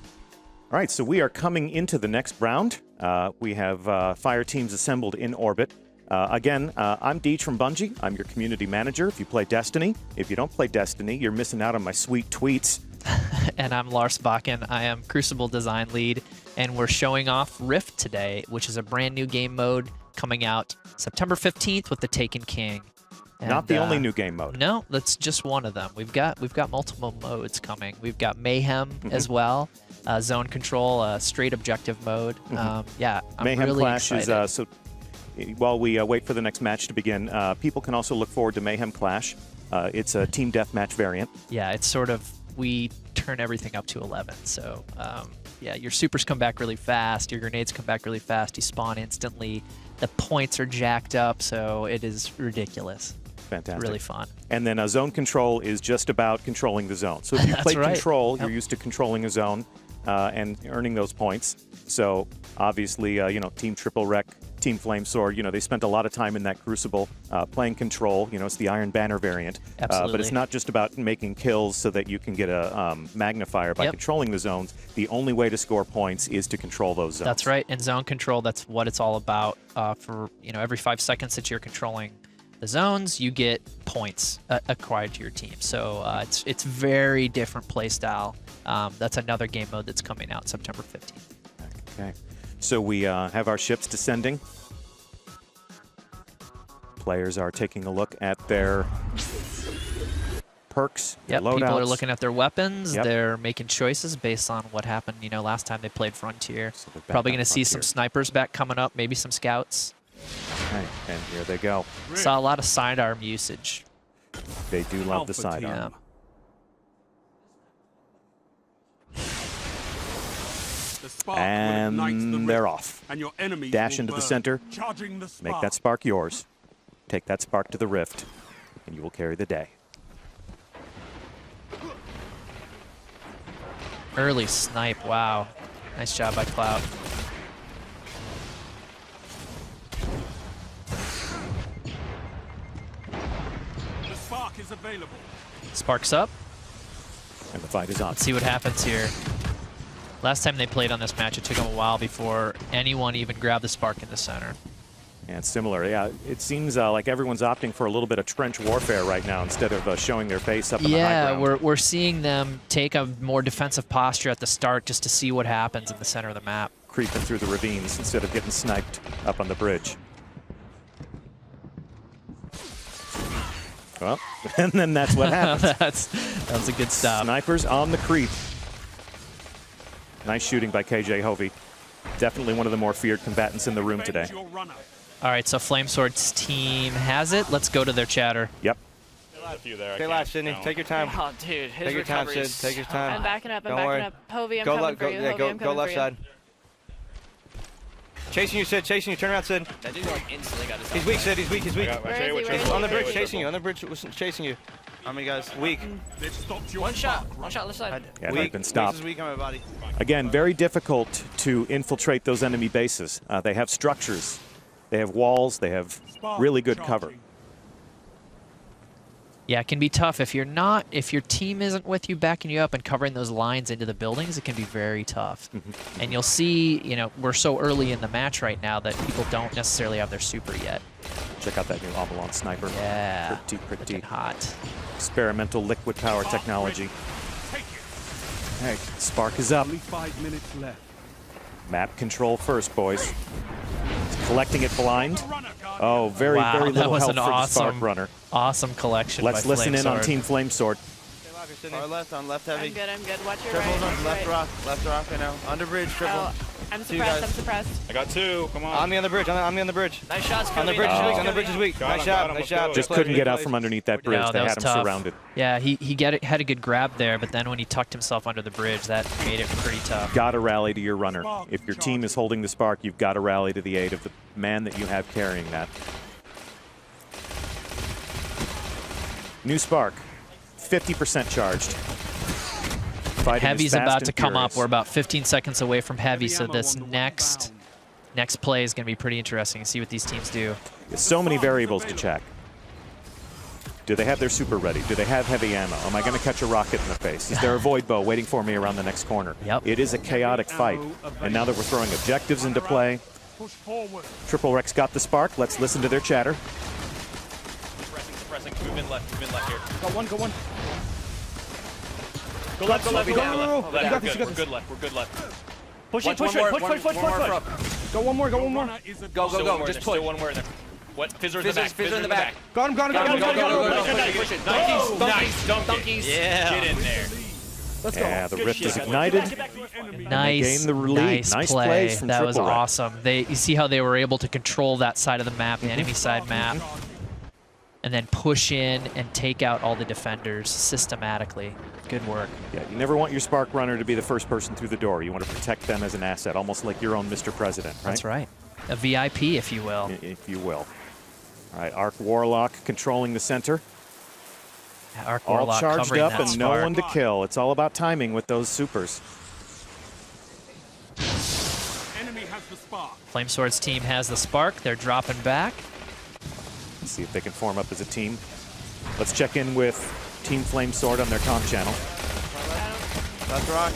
right, so we are coming into the next round. We have fire teams assembled in orbit. Again, I'm Deej from Bungie. I'm your community manager if you play Destiny. If you don't play Destiny, you're missing out on my sweet tweets. And I'm Lars Bakken. I am Crucible design lead, and we're showing off Rift today, which is a brand new game mode coming out September 15th with the Taken King. And, Not the only new game mode. No, that's just one of them. We've got multiple modes coming. We've got Mayhem as well, zone control, straight objective mode. I'm Mayhem really Clash excited. is so. While we wait for the next match to begin, people can also look forward to Mayhem Clash. It's a team deathmatch variant. Yeah, it's sort of, we turn everything up to 11. So, your supers come back really fast. Your grenades come back really fast. You spawn instantly. The points are jacked up, so it is ridiculous. Fantastic. Really fun. And then zone control is just about controlling the zone. So if you play right. control, Yep. you're used to controlling a zone and earning those points. So obviously, Team Triple Wreck, Team Flame Sword, they spent a lot of time in that Crucible playing control. It's the Iron Banner variant. Absolutely. But it's not just about making kills so that you can get a magnifier by controlling the zones. The only way to score points is to control those zones. That's right. In zone control, that's what it's all about. For every 5 seconds that you're controlling the zones, you get points acquired to your team. So it's very different play style. That's another game mode that's coming out September 15th. Okay. So we have our ships descending. Players are taking a look at their perks, Yep, loadouts. people are looking at their weapons. Yep. They're making choices based on what happened, last time they played Frontier. So they're back Probably on going to see Frontier. some snipers back coming up, maybe some scouts. Okay, and here they go. Saw a lot of sidearm usage. They do love the Alpha sidearm. team. The spark will ignite the And they're rift, off. and your enemies Dash will into the burn, center. charging the Make spark. that spark yours. Take that spark to the rift, and you will carry the day. Early snipe, wow. Nice job by Cloud. The spark is available. Sparks up. And the fight is on. Let's see what happens here. Last time they played on this match, it took them a while before anyone even grabbed the spark in the center. And similar, yeah. It seems like everyone's opting for a little bit of trench warfare right now instead of showing their face up in the high ground. Yeah, we're seeing them take a more defensive posture at the start just to see what happens in the center of the map. Creeping through the ravines instead of getting sniped up on the bridge. Well, and then that's what happens. That was a good stop. Snipers on the creep. Nice shooting by KJ Hovey. Definitely one of the more feared combatants in the room today. Avenge your runner. All right, so Flamesword's team has it. Let's go to their chatter. Yep. A few there. I Stay can't alive, Sydney. count. Take your time. Oh, dude, his Take your time, recovery Sid. Take your I'm time. backing up. I'm Don't backing worry. up. Hovey, I'm Go coming left. for Go, you. yeah, Hovey, go, I'm go coming left for you. side. Chasing you, Sid. Chasing you. Turn around, Sid. That dude like instantly got his He's weak, Sid. He's weak. He's weak. Where is he? Where is he? On the Where bridge, is he? chasing you. On the bridge, chasing you. How many guys? Weak. They've stopped your One shot. spark. One shot left side. Yeah, Weak. they've been stopped. Weak is weak on my body. Again, very difficult to infiltrate those enemy bases. They have structures. They have walls. They have Spark really good cover. charging. Yeah, it can be tough if your team isn't with you, backing you up and covering those lines into the buildings. It can be very tough. And you'll see, we're so early in the match right now that people don't necessarily have their super yet. Check out that new Avalon sniper. Yeah, Pretty looking hot. experimental liquid power Spark technology. ready. Take it. Hey, spark is up. Only 5 minutes left. Map control first, boys. Collecting it blind. The runner, guard. Oh, very, Wow, very that little was help an for the Spark awesome- runner. Awesome collection. Let's by listen in on Flamesword. Team Flamesword. Our left, on left heavy. I'm good, I'm good. Watch your Triples right. on left rock right now. Under bridge, triple. Oh, I'm See you suppressed, guys. I'm suppressed. I got 2. Come on. On me on the bridge. On me on the bridge. Nice shots, On the bridge is weak. On the bridge is weak. Got Nice him, shot. got him. Nice Let's shot. go. Just Good couldn't play. get out from underneath that bridge. No, They that was had him tough. surrounded. Yeah, he had a good grab there, but then when he tucked himself under the bridge, that made it pretty tough. Got to rally to your runner. If your team is holding the spark, you've got to rally to the aid of the man that you have carrying that. New spark, 50% charged. Fighting is Heavy's fast about and to come up. furious. We're about 15 seconds away from Heavy, so this next play is going to be pretty interesting to see what these teams do. So many variables to check. Do they have their super ready? Do they have heavy ammo? Am I going to catch a rocket in the face? Is there a void bow waiting for me around the next corner? Yep. It is a chaotic fight. And now that we're throwing objectives into play, Push forward. Triple Rex got the spark. Let's listen to their chatter. Pressing. Move in left here. Go one. Go left, go left, go left. Go. We're You got this, you got We're this. good left, we're good left. Push it, One push more, it, push. Go one more. Runner is a Go, Still go, one more just in there, push. Still one more in there. What? Fizzer's in the back. Fizzer in the back. Got him. Go. Push it. Nice, nice, Donkeys. Yeah. Get in there. Let's go. Yeah, the Good rift shit, is guys. ignited. Get back to the enemy. Nice, gain the lead. nice Nice play. plays from That was Triple Rex. awesome. You see how they were able to control that side of the map, the enemy side map, and then push in and take out all the defenders systematically. Good work. Yeah, you never want your spark runner to be the first person through the door. You want to protect them as an asset, almost like your own Mr. President, right? That's right. A VIP, if you will. If you will. All right, Arc Warlock controlling the center. Arc All Warlock charged covering up that and no spark. one to kill. It's all about timing with those supers. enemy has the spark. Flamesword's team has the spark. They're dropping back. Let's see if they can form up as a team. Let's check in with Team Flamesword on their comm channel. Left rock.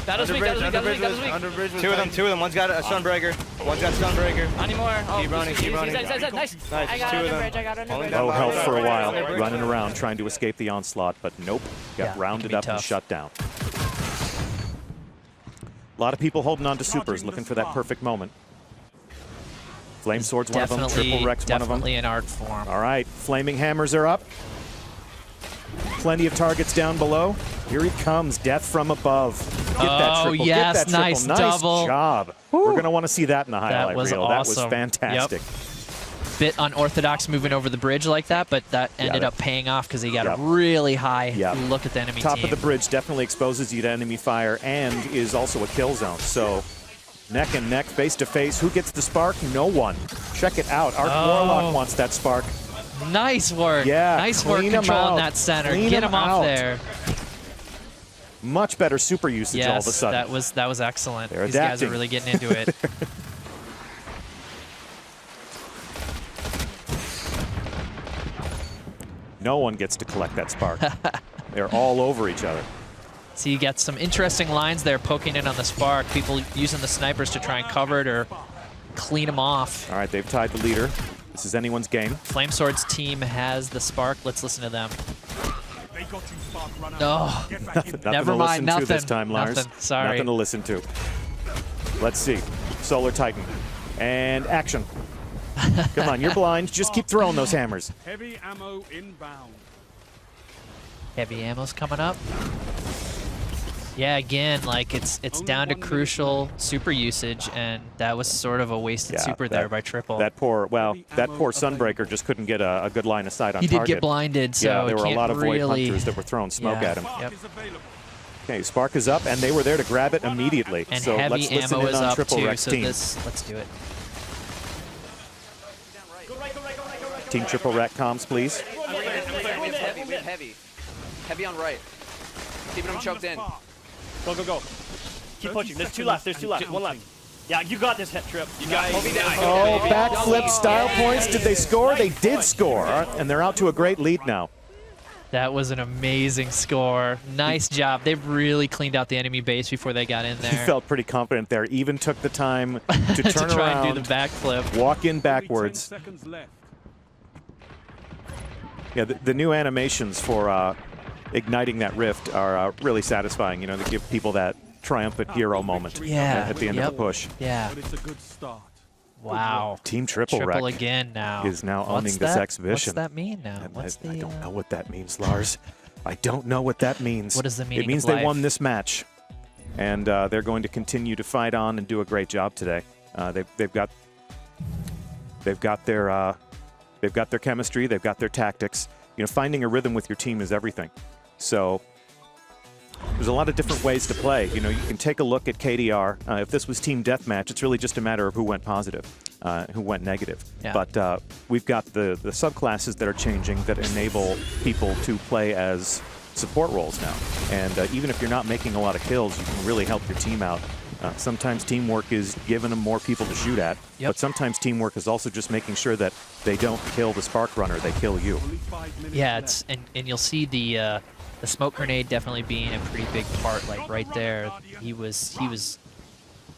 That was weak, that was weak, that was weak, that was weak. Under bridge was Two of them. One's got a Sunbreaker. One's got Sunbreaker. Not anymore. Oh, Keep running, keep running. Nice. Nice. I got Two of under them. bridge, I got under Only bridge. down Oh, by health for a while, Under bridge. running around trying to escape the onslaught, but nope. Yeah, Got it rounded can be up and tough. shut down. A lot of people holding on to supers, looking for that perfect moment. Flamesword's one of them, Triple Rex one of them. Definitely an art form. All right, Flaming Hammers are up. Plenty of targets down below. Here he comes, death from above. Get that Oh, triple, yes, get that triple. nice Nice double. job. We're going to want to see that in the highlight was reel. That was awesome. fantastic. Bit unorthodox moving over the bridge like that, but that ended that- up paying off because he got Yep. a really high Yep. look at the enemy Top team. of the bridge definitely exposes you to enemy fire and is also a kill zone. So neck and neck, face to face. Who gets the spark? No one. Check it out. Arc Oh. Warlock wants that spark. Nice work. Yeah, Nice work clean 'em controlling out. that center. Clean Get 'em him off out. there. Much better super usage all of a Yes, sudden. that was excellent. They're These guys adapting. are really getting into it. No one gets to collect that spark. They're all over each other. So you get some interesting lines there poking in on the spark. People using the snipers to try and cover it or clean them off. All right, they've tied the leader. This is anyone's game. Flamesword's team has the spark. Let's listen to them. They got you, spark runner. Oh. Get back in. Nothing Never to mind, listen to this nothing. time, Lars. Nothing. Sorry. Nothing to listen to. Let's see. Solar Titan. And action. Come on, you're blind. Just keep throwing those hammers. Heavy ammo inbound. Heavy ammo's coming up. Yeah, again, like it's down to crucial super usage, and that was sort of a wasted super there by Triple. That poor Sunbreaker just couldn't get a good line of sight on He did target. get blinded, so yeah, there were a can't lot of Void really- Hunters that were throwing smoke Yeah. at him. Yep. Okay, Spark is up, and they were there to grab it immediately. And so heavy let's listen ammo in is on up Triple too, Rex so team. let's do it. Team Triple Rex comms, please. Heavy on right. Keeping him choked in. Go, go, go. Keep pushing. There's two left. There's two left. One left. Yeah, you got this, Trip. You got it. Oh, backflip style points. Did they score? They did score, and they're out to a great lead now. That was an amazing score. Nice job. They really cleaned out the enemy base before they got in there. He felt pretty confident there. Even took the time to to turn try around, and do the backflip. walk in Only 10 backwards. seconds left. Yeah, the new animations for igniting that rift are really satisfying. You know, they give people that triumphant hero moment Yeah. at the end of the push. Yeah. But it's a good start. Wow. Team Triple Triple Wreck again now. is now What's owning this that? exhibition. What's that mean now? I don't know what that means, Lars. I don't know what that means. What is the meaning It means of life? they won this match, and they're going to continue to fight on and do a great job today. They've got their chemistry, they've got their tactics. You know, finding a rhythm with your team is everything. So there's a lot of different ways to play. You know, you can take a look at KDR. If this was team deathmatch, it's really just a matter of who went positive, who went negative. Yeah. But we've got the subclasses that are changing that enable people to play as support roles now. And even if you're not making a lot of kills, you can really help your team out. Sometimes teamwork is giving them more people to shoot at, but sometimes teamwork is also just making sure that they don't kill the spark runner, they kill you. Yeah, it's and you'll see the smoke grenade definitely being a pretty big part. Like right there, he was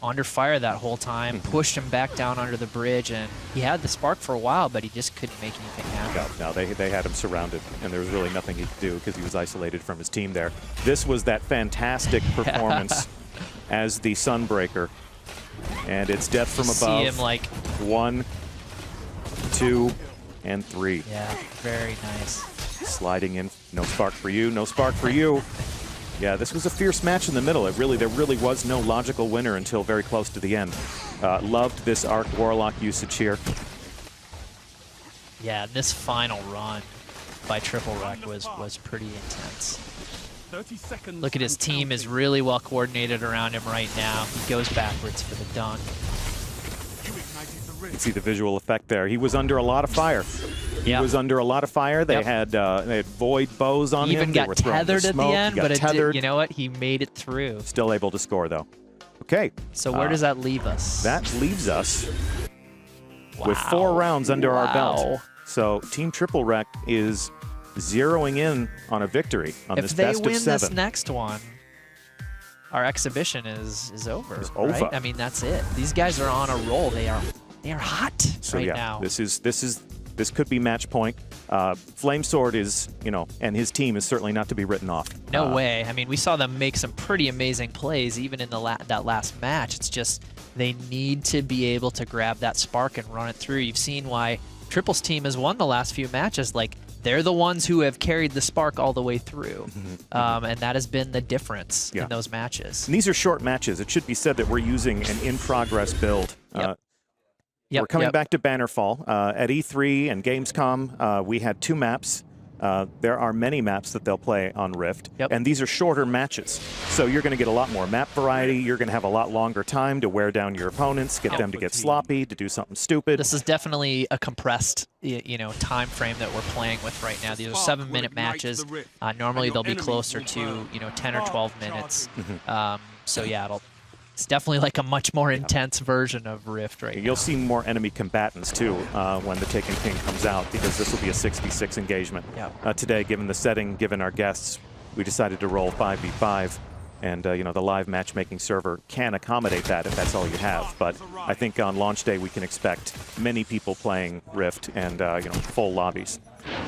under fire that whole time, pushed him back down under the bridge, and he had the spark for a while, but he just couldn't make anything happen. No, they had him surrounded, and there was really nothing he could do because he was isolated from his team there. This was that fantastic performance as the Sunbreaker, and it's death from above. See him like 1, 2, and 3. Yeah, very nice. Sliding in, no spark for you, no spark for you. Yeah, this was a fierce match in the middle. There really was no logical winner until very close to the end. Loved this Arc Warlock usage here. Yeah, this final run by Triple Wreck was pretty intense. 30 seconds. Look at his team is really well coordinated around him right now. He goes backwards for the dunk. You can see the visual effect there. He was under a lot of fire. He was under a lot of fire. They had void bows on him. Even They got were throwing tethered at the smoke. end, He got but it tethered. did, you know what? He made it through. Still able to score though. Okay. So where does that leave us? That leaves us with 4 rounds under our belt. So Team Triple Wreck is zeroing in on a victory on this best of 7. If they win this next one, our exhibition is over. It's right? over. I mean, that's it. These guys are on a roll. They are hot So right yeah, now. this could be match point. Flamesword is, you know, and his team is certainly not to be written off. No way. I mean, we saw them make some pretty amazing plays even in that last match. It's just they need to be able to grab that spark and run it through. You've seen why Triple's team has won the last few matches. Like, they're the ones who have carried the spark all the way through. And that has been the difference in those matches. And these are short matches. It should be said that we're using an in-progress build. We're coming back to Bannerfall. At E3 and Gamescom, we had 2 maps. There are many maps that they'll play on Rift, and these are shorter matches. So you're going to get a lot more map variety. You're going to have a lot longer time to wear down your opponents, get them to get sloppy, to do something stupid. This is definitely a compressed, time frame that we're playing with right now. These are 7-minute matches. Normally they'll be closer to 10 or 12 minutes. So yeah, it's definitely like a much more intense version of Rift right now. You'll see more enemy combatants, too, when the Taken King comes out, because this will be a 6v6 engagement. Today, given the setting, given our guests, we decided to roll 5v5. And, the live matchmaking server can accommodate that if that's all you have. But I think on launch day, we can expect many people playing Rift and, full lobbies.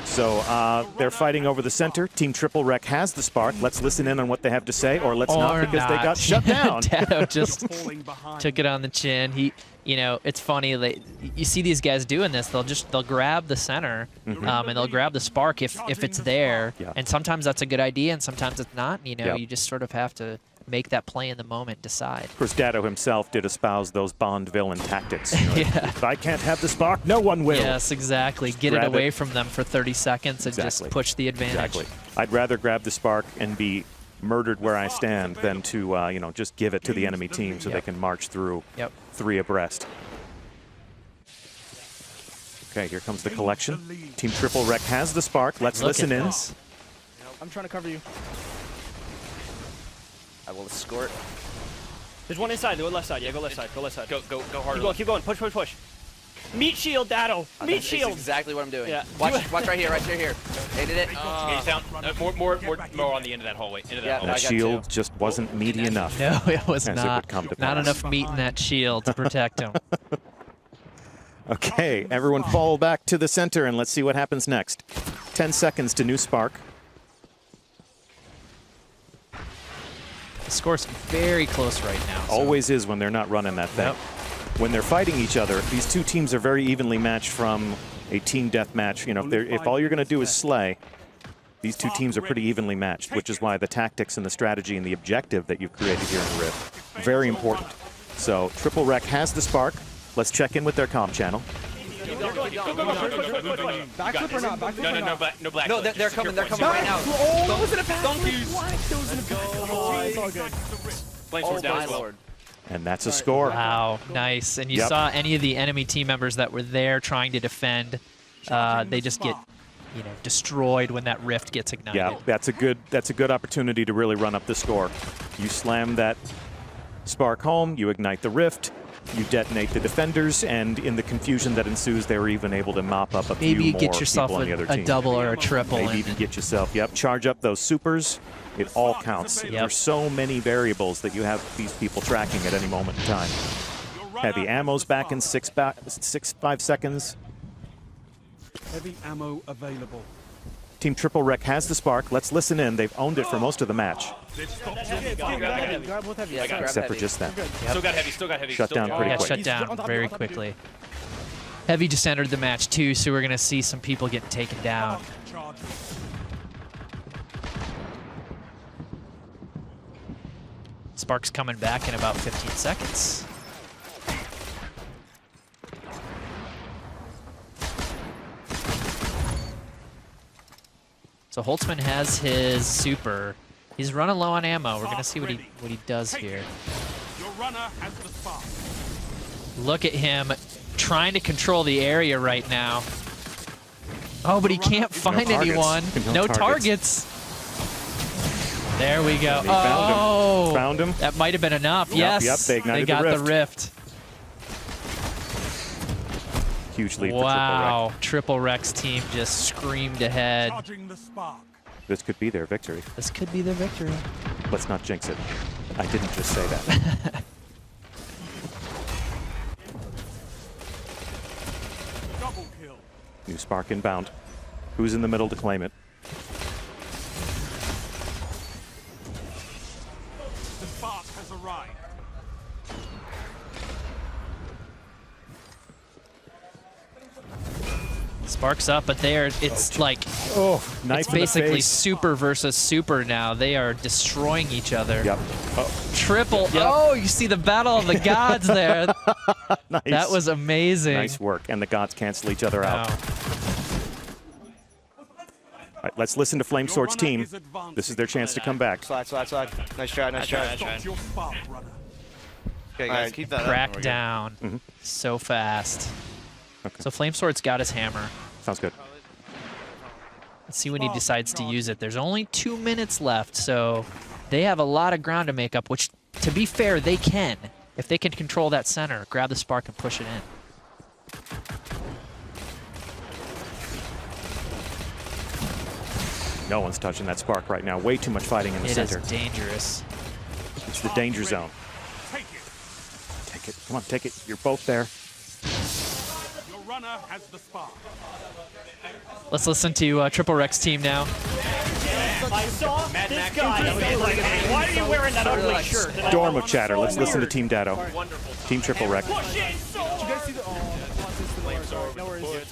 So they're fighting over the center. Team Triple Wreck has the spark. Let's listen in on what they have to say, or let's not, because they got shut down. Dado just took it on the chin. It's funny. You see these guys doing this. They'll grab the center, and they'll grab the spark if it's there. And sometimes that's a good idea, and sometimes it's not. You just sort of have to make that play in the moment, decide. Of course, Dado himself did espouse those Bond villain tactics. If I can't have the spark, no one will. Yes, exactly. Just get it grab away from them for 30 seconds and Exactly. just push the advantage. Exactly. I'd rather grab the spark and be murdered where I stand than to, just give it to the enemy team so they can march through 3 abreast. Okay, here comes the collection. Team Triple Wreck has the spark. Let's listen in. I'm trying to cover you. I will escort. There's one inside. Go left side. Yeah, go left side. Go left side. Go harder. Keep going. Push. Meat shield, Dado. Meat shield. That's exactly what I'm doing. Yeah. Watch right here. Hated it. He's down. More on the end of that hallway. That shield just wasn't meaty enough. No, it was as it not. would come to Not pass. enough meat in that shield to protect him. Okay, everyone fall back to the center and let's see what happens next. 10 seconds to new spark. The score's very close right now. Always is when they're not running that thing. when they're fighting each other, these two teams are very evenly matched from a team deathmatch. You know, if all you're going to do is slay, these two teams are pretty evenly matched, which is why the tactics and the strategy and the objective that you've created here in Rift, very important. So Triple Rec has the spark. Let's check in with their comm channel. Backflip or not? Backflip or not? No black. No, they're coming right now. Oh, that wasn't a backflip. It's all good. Flames down as well. And that's a score. Wow, nice. And you saw any of the enemy team members that were there trying to defend, they just get, you know, destroyed when that rift gets ignited. Yeah, that's a good opportunity to really run up the score. You slam that spark home, you ignite the rift, you detonate the defenders, and in the confusion that ensues, they were even able to mop up a few Maybe more get yourself people on the other a team. double or a triple. Maybe even get yourself, charge up those supers. It all counts. There's so many variables that you have these people tracking at any moment in time. Heavy ammo's back in 5 seconds. Heavy ammo available. Team Triple Rec has the spark. Let's listen in. They've owned it for most of the match. Except for just that. Still got heavy, still got heavy. Shut down pretty quick. Shut down very quickly. Heavy just entered the match too, so we're going to see some people getting taken down. Spark's coming back in about 15 seconds. So Holtzman has his super. He's running low on ammo. We're gonna see what he does here. Your runner has the spark. Look at him trying to control the area right now. Oh, but he can't find anyone. No targets. There we go. Oh, found him. That might have been enough. Yes, they ignited got the the rift. Huge lead Wow, for Triple Rec's team just screamed ahead. Charging the spark. This could be their victory. This could be their victory. Let's not jinx it. I didn't just say that. Double kill. New spark inbound. Who's in the middle to claim it? The spark has arrived. Sparks up, but it's like, knife it's in the basically face. super versus super now. They are destroying each other. Yep. Triple. Oh, you see the battle of the gods there. Nice. That was amazing. Nice work. And the gods cancel each other out. Wow. All right, let's listen to Flamesword's team. This is their chance to come back. Slide. Nice try. Stop your spark, runner. Okay, guys, keep that up. Crack down so fast. Okay. So Flamesword's got his hammer. Sounds good. Let's see when he decides to use it. There's only 2 minutes left, so they have a lot of ground to make up, which, to be fair, they can. If they can control that center, grab the spark and push it in. No one's touching that spark right now. Way too much fighting in the center. It is dangerous. It's the danger zone. Take it. Take it. Come on, take it. You're both there. Your runner has the spark. Let's listen to Triple Rec's team now. I saw this guy. Why are you wearing that ugly shirt? Storm of chatter. Let's listen to Team Datto. Team Triple Rec. Push it so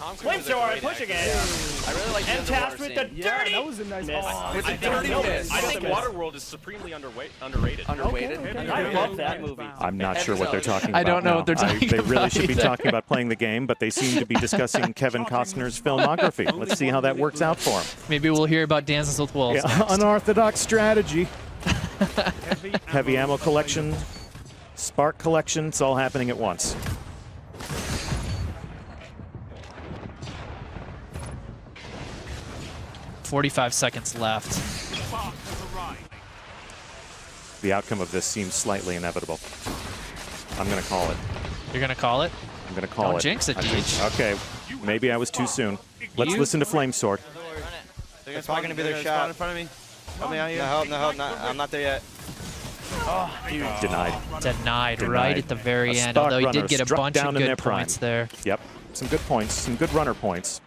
Flamesword, push again. I really like And tasked with the dirty. That was a nice With the dirty miss. I think Waterworld is supremely underrated. I love that movie. I'm not sure what they're talking about. I don't know now. what they're talking They really about should be either. talking about playing the game, but they seem to be discussing Kevin Costner's filmography. Let's see how that works out for him. Maybe we'll hear about Dances with Wolves next. Unorthodox strategy. Heavy ammo collection, spark collection, it's all happening at once. "45 seconds left." Spark has arrived. The outcome of this seems slightly inevitable. I'm going to call it. You're going to call it? I'm going to call it. Don't jinx it, I think- Deej. Okay, maybe I was too soon. Let's listen to Flamesword. It's probably gonna be their shot in front of me. Help me out here. No help. I'm not there yet. Denied. Denied right at the very A end, spark although he runner did get a struck bunch of down in their good prime. points there. Yep, some good points, some good runner points,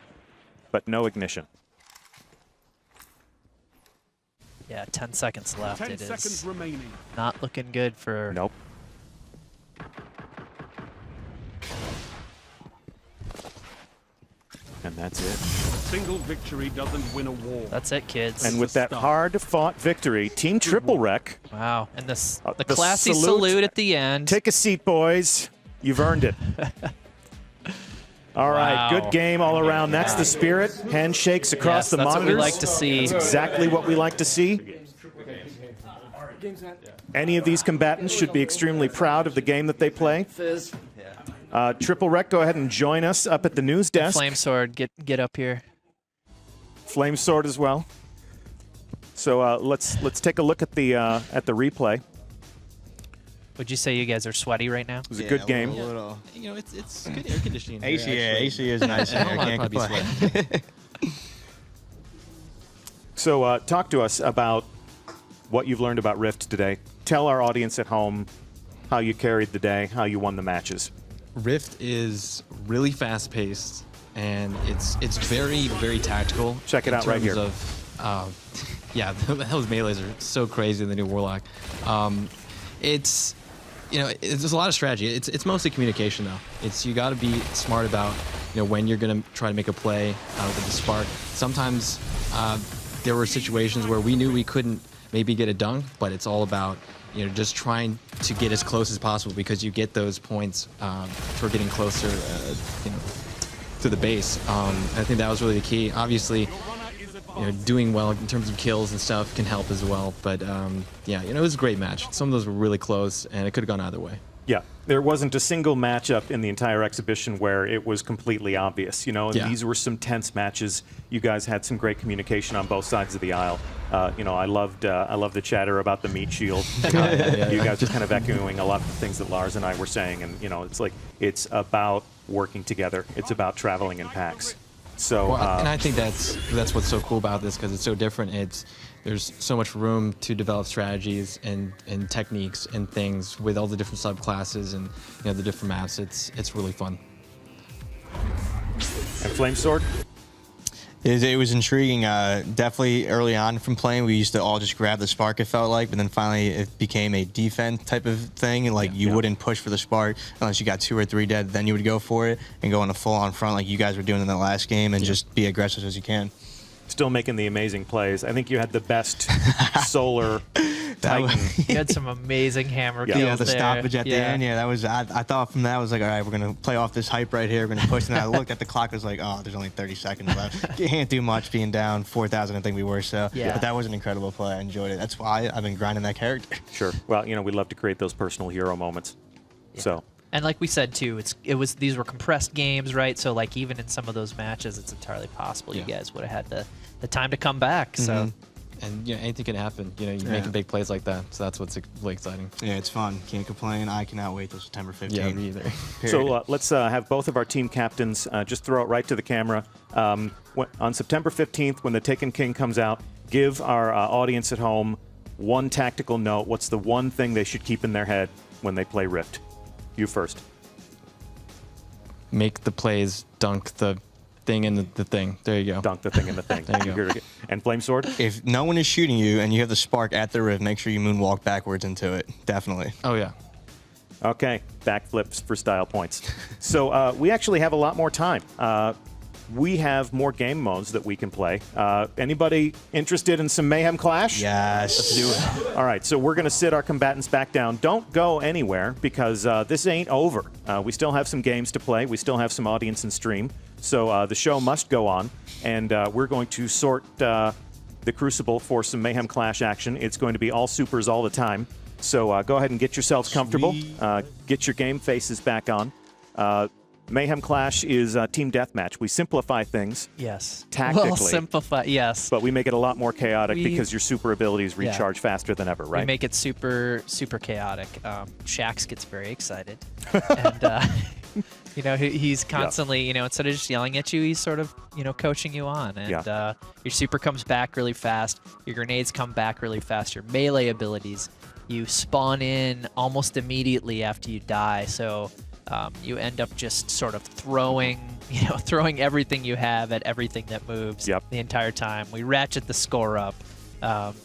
but no ignition. Yeah, 10 seconds left. 10 It seconds is remaining. not looking good for... Nope. And that's it. Single victory doesn't win a war. That's it, kids. And with that hard-fought victory, Team Triple Wreck. Wow, and this the the classy salute. salute at the end. Take a seat, boys. You've earned it. All right, good game all around. That's the spirit. Handshakes across the that's monitors. what we like to see. That's exactly what we like to see. Any of these combatants should be extremely proud of the game that they play. Triple Wreck, go ahead and join us up at the news desk. Flame Sword, get up here. Flame Sword as well. So let's take a look at the replay. Would you say you guys are sweaty right now? It was a good game. You know, it's good air conditioning. AC is nice in here. Can't complain. So talk to us about what you've learned about Rift today. Tell our audience at home how you carried the day, how you won the matches. Rift is really fast-paced, and it's very, very tactical. Check it out right here. Yeah, those melees are so crazy in the new Warlock. It's there's a lot of strategy. It's mostly communication though. You got to be smart about when you're gonna try to make a play with the spark. Sometimes there were situations where we knew we couldn't maybe get a dunk, but it's all about just trying to get as close as possible because you get those points for getting closer to the base. I think that was really the key. Obviously, doing well in terms of kills and stuff can help as well. But yeah, it was a great match. Some of those were really close, and it could have gone either way. Yeah, there wasn't a single matchup in the entire exhibition where it was completely obvious. These were some tense matches. You guys had some great communication on both sides of the aisle. I loved the chatter about the meat shield. You guys are kind of echoing a lot of the things that Lars and I were saying, and it's about working together. It's about traveling in packs. So, and I think that's what's so cool about this because it's so different. There's so much room to develop strategies and techniques and things with all the different subclasses and the different maps. It's really fun. And Flame Sword? It was intriguing. Definitely early on from playing, we used to all just grab the spark, it felt like, but then finally it became a defense type of thing. And you wouldn't push for the spark unless you got 2 or 3 dead, then you would go for it and go on a full-on front like you guys were doing in the last game and just be aggressive as you can. Still making the amazing plays. I think you had the best solar Titan. You had some amazing hammer kills Yeah, the there. stoppage at the end. Yeah, that was. I thought from that I was like, all right, we're gonna play off this hype right here. We're gonna push. And I looked at the clock. I was like, oh, there's only 30 seconds left. You can't do much being down 4,000. I think we were. So, but that was an incredible play. I enjoyed it. That's why I've been grinding that character. Sure. Well, we love to create those personal hero moments. Yeah. So. And like we said too, these were compressed games, right? So even in some of those matches, it's entirely possible you guys would have had the time to come back. So. And anything can happen. You're making big plays like that, so that's what's really exciting. Yeah, it's fun. Can't complain. I cannot wait till September 15th. Yeah, me either. So let's have both of our team captains just throw it right to the camera. On September 15th, when the Taken King comes out, give our audience at home one tactical note. What's the one thing they should keep in their head when they play Rift? You first. Make the plays, dunk the thing in the thing. There you go. Dunk the thing in the thing. There you go. And Flame Sword? If no one is shooting you and you have the spark at the rift, make sure you moonwalk backwards into it. Definitely. Oh, yeah. Okay. Backflips for style points. So we actually have a lot more time. We have more game modes that we can play. Anybody interested in some Mayhem Clash? Yes. Let's do it. All right, so we're going to sit our combatants back down. Don't go anywhere because this ain't over. We still have some games to play. We still have some audience and stream. So the show must go on, and we're going to sort the Crucible for some Mayhem Clash action. It's going to be all supers all the time. So go ahead and get yourselves comfortable. Get your game faces back on. Mayhem Clash is Team Deathmatch. We simplify things. Yes. Tactically. We'll simplify, yes. But we make it a lot more chaotic because your super abilities recharge faster than ever, right? We make it super, super chaotic. Shax gets very excited. And, he's constantly, instead of just yelling at you, he's sort of, coaching you on. And your super comes back really fast. Your grenades come back really fast. Your melee abilities, you spawn in almost immediately after you die. So you end up just sort of throwing everything you have at everything that moves the entire time. We ratchet the score up.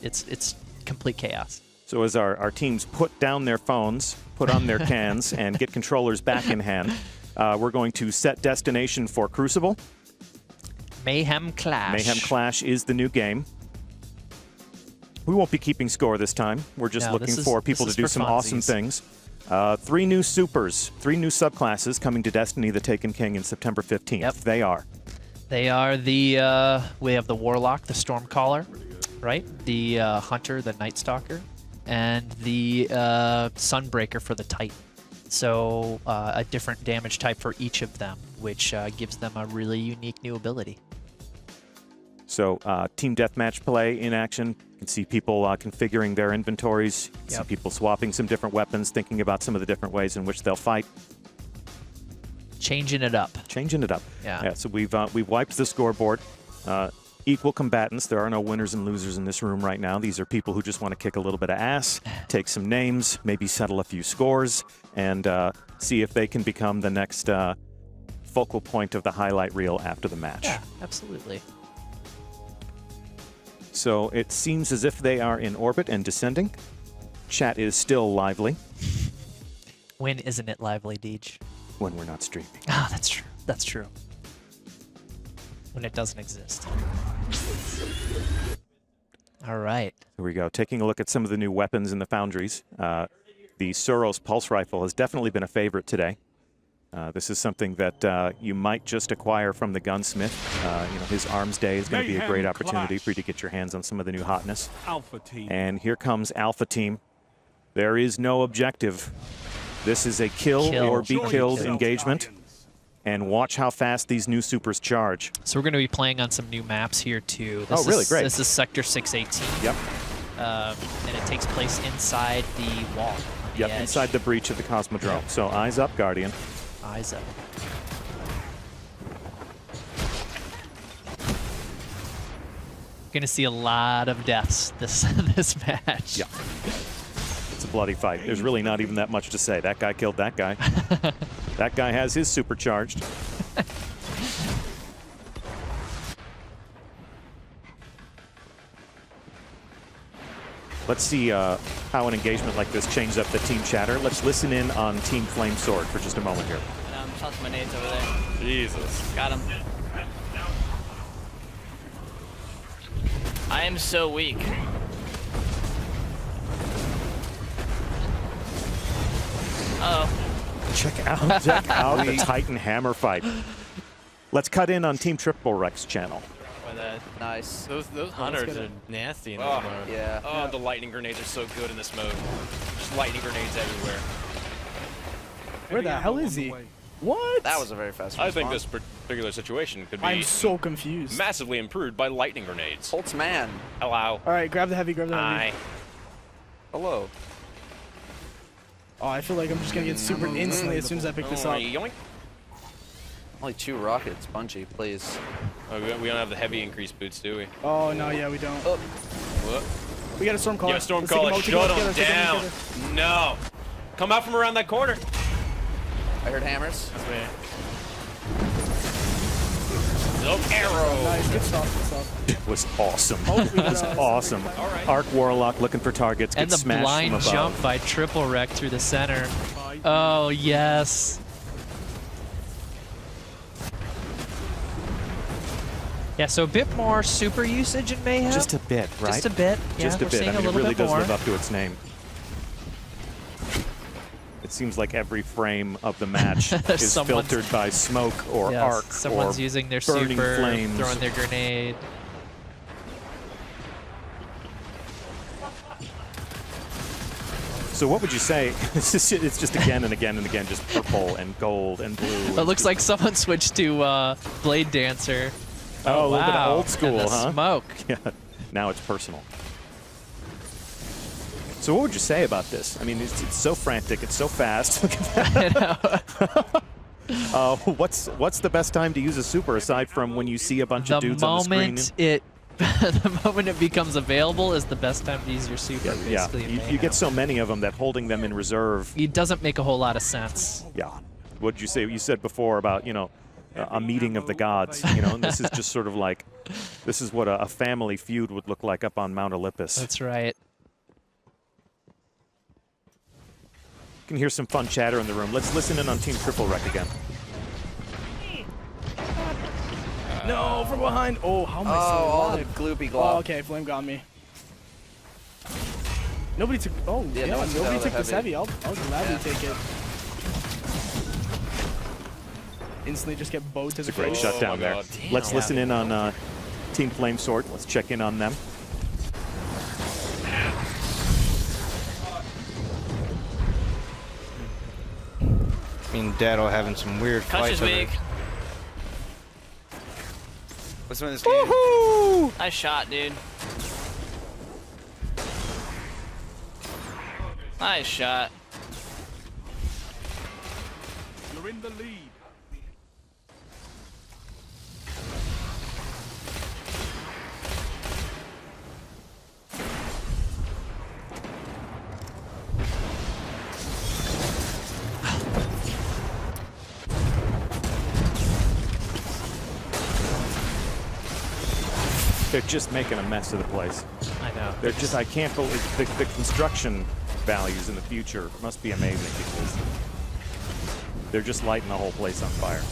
It's complete chaos. So as our teams put down their phones, put on their cans, and get controllers back in hand, we're going to set destination for Crucible. Mayhem Clash. Mayhem Clash is the new game. We won't be keeping score this time. We're just looking for people to do some awesome things. 3 new supers, 3 new subclasses coming to Destiny: The Taken King in September 15th. Yep. They are the we have the Warlock, the Stormcaller, right? The Hunter, the Night Stalker, and the Sunbreaker for the Titan. So a different damage type for each of them, which gives them a really unique new ability. So team deathmatch play in action. You can see people configuring their inventories. You can see people swapping some different weapons, thinking about some of the different ways in which they'll fight. Changing it up. Changing it up. Yeah. So we've wiped the scoreboard. Equal combatants. There are no winners and losers in this room right now. These are people who just want to kick a little bit of ass, take some names, maybe settle a few scores, and see if they can become the next focal point of the highlight reel after the match. Yeah, absolutely. So it seems as if they are in orbit and descending. Chat is still lively. When isn't it lively, Deej? When we're not streaming. Ah, that's true. That's true. When it doesn't exist. All right. Here we go. Taking a look at some of the new weapons in the foundries. The Suros Pulse Rifle has definitely been a favorite today. This is something that you might just acquire from the gunsmith. His arms day is going to be a great opportunity for you to get your hands on some of the new hotness. Alpha Team. And here comes Alpha Team. There is no objective. This is a kill or be killed engagement. And watch how fast these new supers charge. So we're going to be playing on some new maps here too. This really great. This is Sector 618. Yep. And it takes place inside the wall. Yep, inside the breach of the Cosmodrome. So eyes up, Guardian. Eyes up. Going to see a lot of deaths this match. Yeah. It's a bloody fight. There's really not even that much to say. That guy killed that guy. That guy has his supercharged. Let's see how an engagement like this changes up the team chatter. Let's listen in on Team Flame Sword for just a moment here. Toss my nades over there. Jesus. Got him. I am so weak. Uh-oh. Check out the Titan Hammer fight. Let's cut in on Team Triple Rex channel. Nice. Those hunters are nasty in this Oh, mode. Yeah. Oh, the lightning grenades are so good in this mode. Just lightning grenades everywhere. Where the hell is he? What? That was a very fast I think response. this particular situation could be I'm so confused. massively improved by lightning grenades. Holtz man. Hello. All right, grab the heavy, grab the heavy. Hi. Hello. Oh, I feel like I'm just gonna get super instantly as soon as I pick this up. Yoink. Only 2 rockets, Bungie, please. Oh, we don't have the heavy increased boots, do we? Oh no, yeah, we don't. What? We got a Stormcaller. Yeah, Stormcaller, shut him down. No. Come out from around that corner. I heard hammers. Nope. Arrow. Nice, good stuff, good stuff. It was awesome. It was awesome. Arc Warlock looking for targets, And gets the smashed blind from above. jump by Triple Wreck through the center. Oh, yes. Yeah, so a bit more super usage in Mayhem. Just a bit, right? Just a bit. Just yeah, a bit. seeing I mean, a it really does more. live up to its name. It seems like every frame of the match is filtered by smoke or arc Someone's or using their burning super, flames. throwing their grenade. So what would you say? It's just again and again and again, just purple and gold and blue. It looks like someone switched to Blade Dancer. Oh, a little bit wow. of old school, and the huh? Smoke. Yeah. Now it's personal. So what would you say about this? I mean, it's so frantic, it's so fast. Look at that. What's the best time to use a super aside from when you see a bunch of dudes on the screen? The moment it becomes available is the best time to use your super. Yeah, basically, you get so many of them that holding them in reserve. It doesn't make a whole lot of sense. Yeah. What did you say? You said before about, a meeting of the gods, and this is just sort of like, this is what a family feud would look like up on Mount Olympus. That's right. You can hear some fun chatter in the room. Let's listen in on Team Triple Wreck again. No, from behind. Oh, how am I Oh, still all the alive? gloopy Oh, glop. okay, Flame got me. Nobody took. Oh, Yeah, yeah, no one took nobody out took the this heavy. heavy. I'll gladly Yeah. take it. Instantly just get bowed to It's the a great face. shutdown there. Damn. Let's listen in on Team Flamesword. Let's check in on them. Me and Daddle having some weird Clutch fights. is over weak. there. Let's win this game. Nice shot, dude. Nice shot. You're in the lead. They're just making a mess of the place. I know. They're just, I can't believe the construction values in the future must be amazing because they're just lighting the whole place on fire.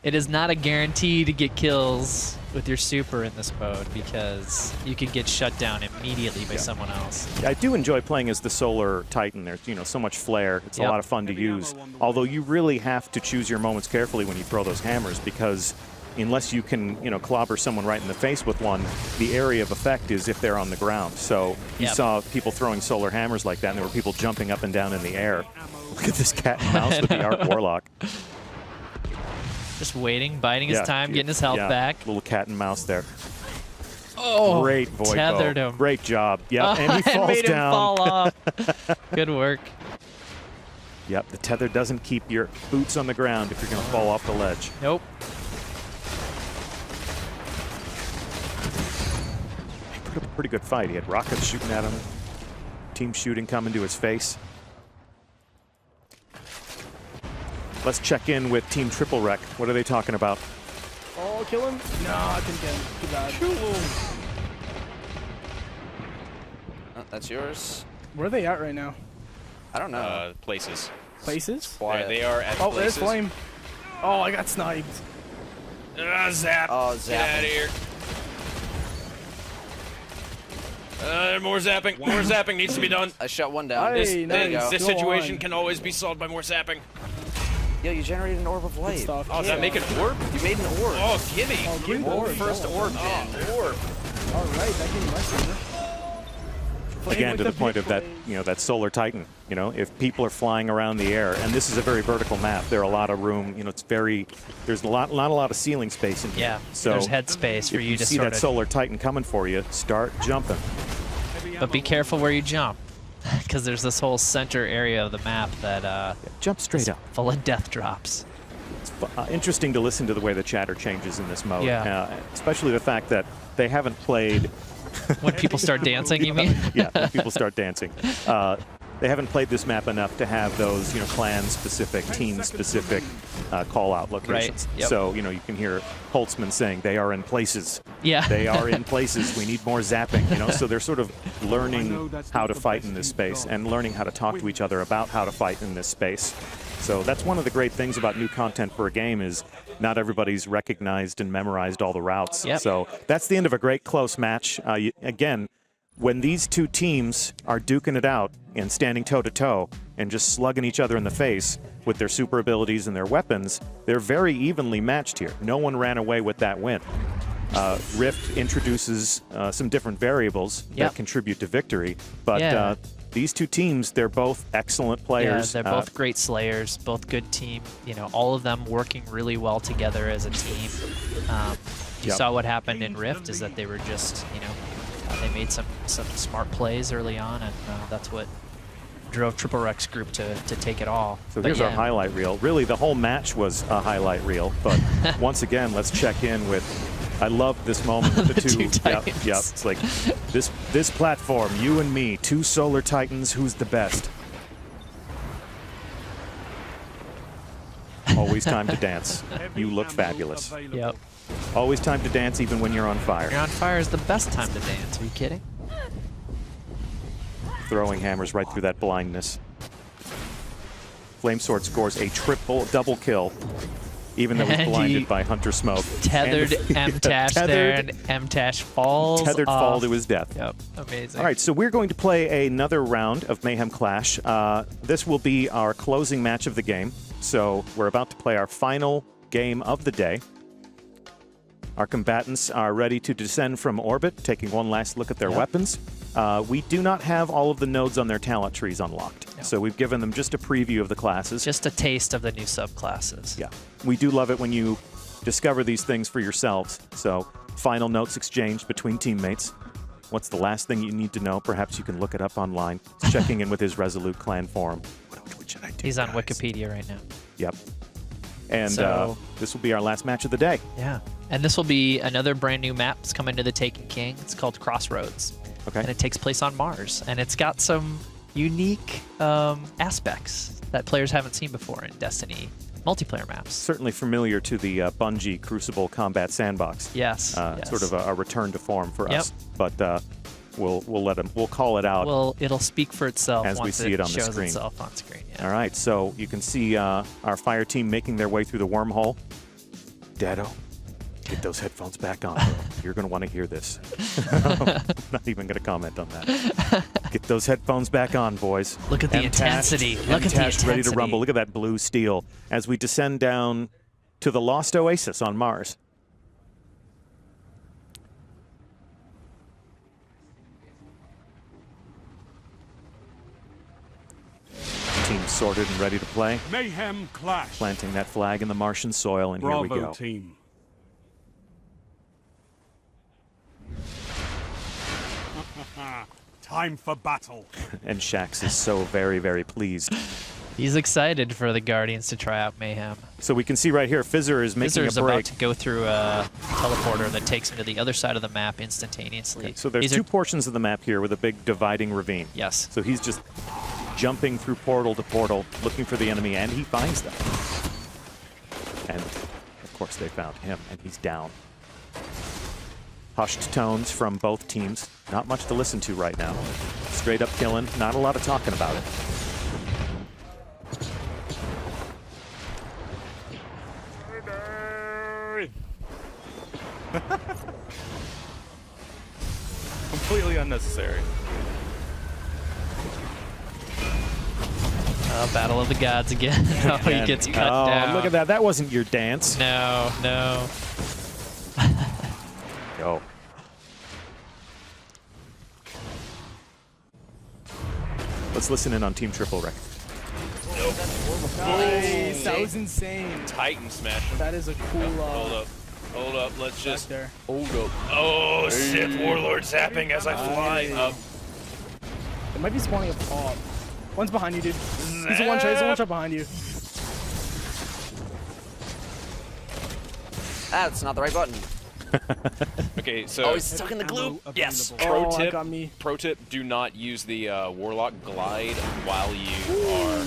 It is not a guarantee to get kills with your super in this mode because you can get shut down immediately by someone else. I do enjoy playing as the Solar Titan. There's, so much flair. It's a lot of fun to use. Although you really have to choose your moments carefully when you throw those hammers because unless you can, clobber someone right in the face with one, the area of effect is if they're on the ground. So you saw people throwing solar hammers like that, and there were people jumping up and down in the air. Look at this cat and mouse with the Arc Warlock. Just waiting, biding his time, getting his health back. Little cat and mouse there. Oh, great Void tethered Bow. him. Great job. Yep, and he falls made down. him fall off. Good work. Yep, the tether doesn't keep your boots on the ground if you're going to fall off the ledge. Nope. He put up a pretty good fight. He had rockets shooting at him, team shooting coming to his face. Let's check in with Team Triple Wreck. What are they talking about? Oh, kill him? No, I couldn't get him. Too bad. Oh, that's yours. Where are they at right now? I don't know. Places. Places? They are at Oh, places. there's Flame. Oh, I got sniped. Zap. Oh, Get out of here. More zapping. More zapping needs to be done. I shot one down. Hey, There you go. This Go situation on. can always be solved by more zapping. Yo, you generated an orb of Good light. stuff. Oh, does that make an orb? You made an orb. Oh, gimme. Oh, give me the orb. First orb, Jin. Orb. All right, that gave me my silver. Flame Again, with to the big point of that, blaze. that Solar Titan. If people are flying around the air, and this is a very vertical map, there are a lot of room. There's not a lot of ceiling space in here. Yeah, So there's head space for if you you to see sort that of... Solar Titan coming for you, start jumping. But be careful where you jump, because there's this whole center area of the map that Jump straight is up. full of death drops. It's interesting to listen to the way the chatter changes in this mode. Yeah. Especially the fact that they haven't played. When people start dancing, you mean? Yeah, when people start dancing. They haven't played this map enough to have those, clan-specific, team-specific call-out locations. Right. Yep. So, you can hear Holtzman saying they are in places. Yeah. They are in places. We need more zapping. So they're sort of learning how to fight in this space and learning how to talk to each other about how to fight in this space. So that's one of the great things about new content for a game is not everybody's recognized and memorized all the routes. Yep. So that's the end of a great close match. Again, when these two teams are duking it out and standing toe-to-toe and just slugging each other in the face with their super abilities and their weapons, they're very evenly matched here. No one ran away with that win. Rift introduces some different variables that contribute to victory, but these two teams, they're both excellent players. Yeah, they're both great slayers, both good team. All of them working really well together as a team. You saw what happened in Rift is that they were just, they made some smart plays early on, and that's what drove Triple Wreck's group to take it all. So here's our highlight reel. Really, the whole match was a highlight reel, but once again, let's check in with. I love this moment with the two Titans. Yep. It's like this platform, you and me, two Solar Titans. Who's the best? Always time to dance. You look fabulous. Yep. Always time to dance, even when you're on fire. You're on fire is the best time to dance. Are you kidding? Throwing hammers right through that blindness. Flamesword scores a double kill, even though he's And blinded he by Hunter Smoke. Tethered M-Tash there, and M-Tash falls Tethered off. fall to his death. Yep, amazing. All right, so we're going to play another round of Mayhem Clash. This will be our closing match of the game. So we're about to play our final game of the day. Our combatants are ready to descend from orbit, taking one last look at their weapons. We do not have all of the nodes on their talent trees unlocked, so we've given them just a preview of the classes. Just a taste of the new subclasses. Yeah, we do love it when you discover these things for yourselves. So final notes exchanged between teammates. What's the last thing you need to know? Perhaps you can look it up online. Checking in with his Resolute clan forum. What should I do, He's on guys? Wikipedia right now. Yep. And So- this will be our last match of the day. Yeah. And this will be another brand new map that's coming to the Taken King. It's called Crossroads. Okay. And it takes place on Mars. And it's got some unique aspects that players haven't seen before in Destiny multiplayer maps. Certainly familiar to the Bungie Crucible Combat Sandbox. Yes, yes. Sort of a return to form for Yep. us. But we'll call it out. Well, it'll speak for itself as we once see it on the shows screen. itself on screen. Yeah. All right, so you can see our fire team making their way through the wormhole. Dado, get those headphones back on. You're going to want to hear this. I'm not even going to comment on that. Get those headphones back on, boys. Look at the intensity. Look at the M-Tash ready to intensity. rumble. Look at that blue steel as we descend down to the Lost Oasis on Mars. Team sorted and ready to play. Mayhem Clash. Planting that flag in the Martian soil, and Bravo here we go. team. Time for battle. And Shax is so very, very pleased. He's excited for the Guardians to try out Mayhem. So we can see right here, Fizzer is making Fizzer's a break. about to go through a teleporter that takes him to the other side of the map instantaneously. Okay, so there's two portions of the map here with a big dividing ravine. Yes. So he's just jumping through portal to portal, looking for the enemy, and he finds them. And, of course, they found him, and he's down. Hushed tones from both teams. Not much to listen to right now. Straight up killing, not a lot of talking about it. Completely unnecessary. Battle of the Gods again. Oh, he gets cut down. Look at that. That wasn't your dance. No, no. Go. Let's listen in on Team Triple Wreck. Nice. That was insane. Titan smash him. That is a cool. Hold up. Hold up. Let's just there. hold up. Oh, Sith Warlord zapping as I fly up. It might be spawning up top. One's behind you, dude. He's a one shot. He's a one shot behind you. That's not the right button. Okay, so Oh, he's stuck in the glue. yes. Oh, it got me. Pro tip: do not use the Warlock glide while you are.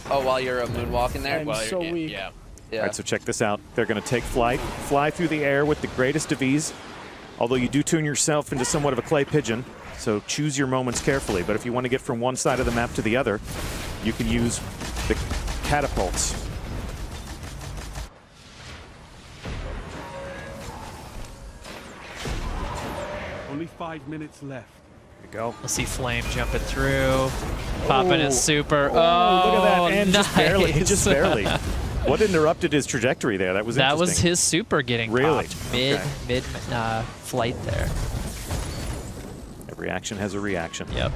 Oh, while you're moonwalking there. I'm While so you're, weak. Yeah. Yeah. All right, so check this out. They're going to take flight, fly through the air with the greatest of ease, although you do turn yourself into somewhat of a clay pigeon, so choose your moments carefully. But if you want to get from one side of the map to the other, you can use the catapults. Only 5 minutes left. There you go. We'll see Flame jumping through, popping his super. Oh, look at that. And nice. just barely. What interrupted his trajectory there? That was That was interesting. his super getting Really? popped mid flight there. Every action has a reaction. Yep.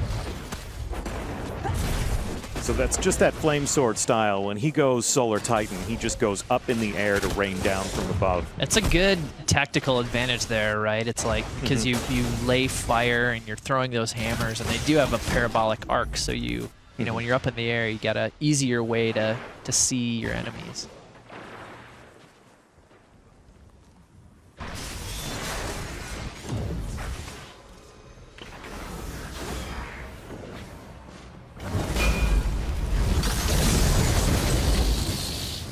So that's just that flame sword style. When he goes Solar Titan, he just goes up in the air to rain down from above. It's a good tactical advantage there, right? It's like, because you lay fire and you're throwing those hammers, and they do have a parabolic arc, so you know, when you're up in the air, you got an easier way to see your enemies.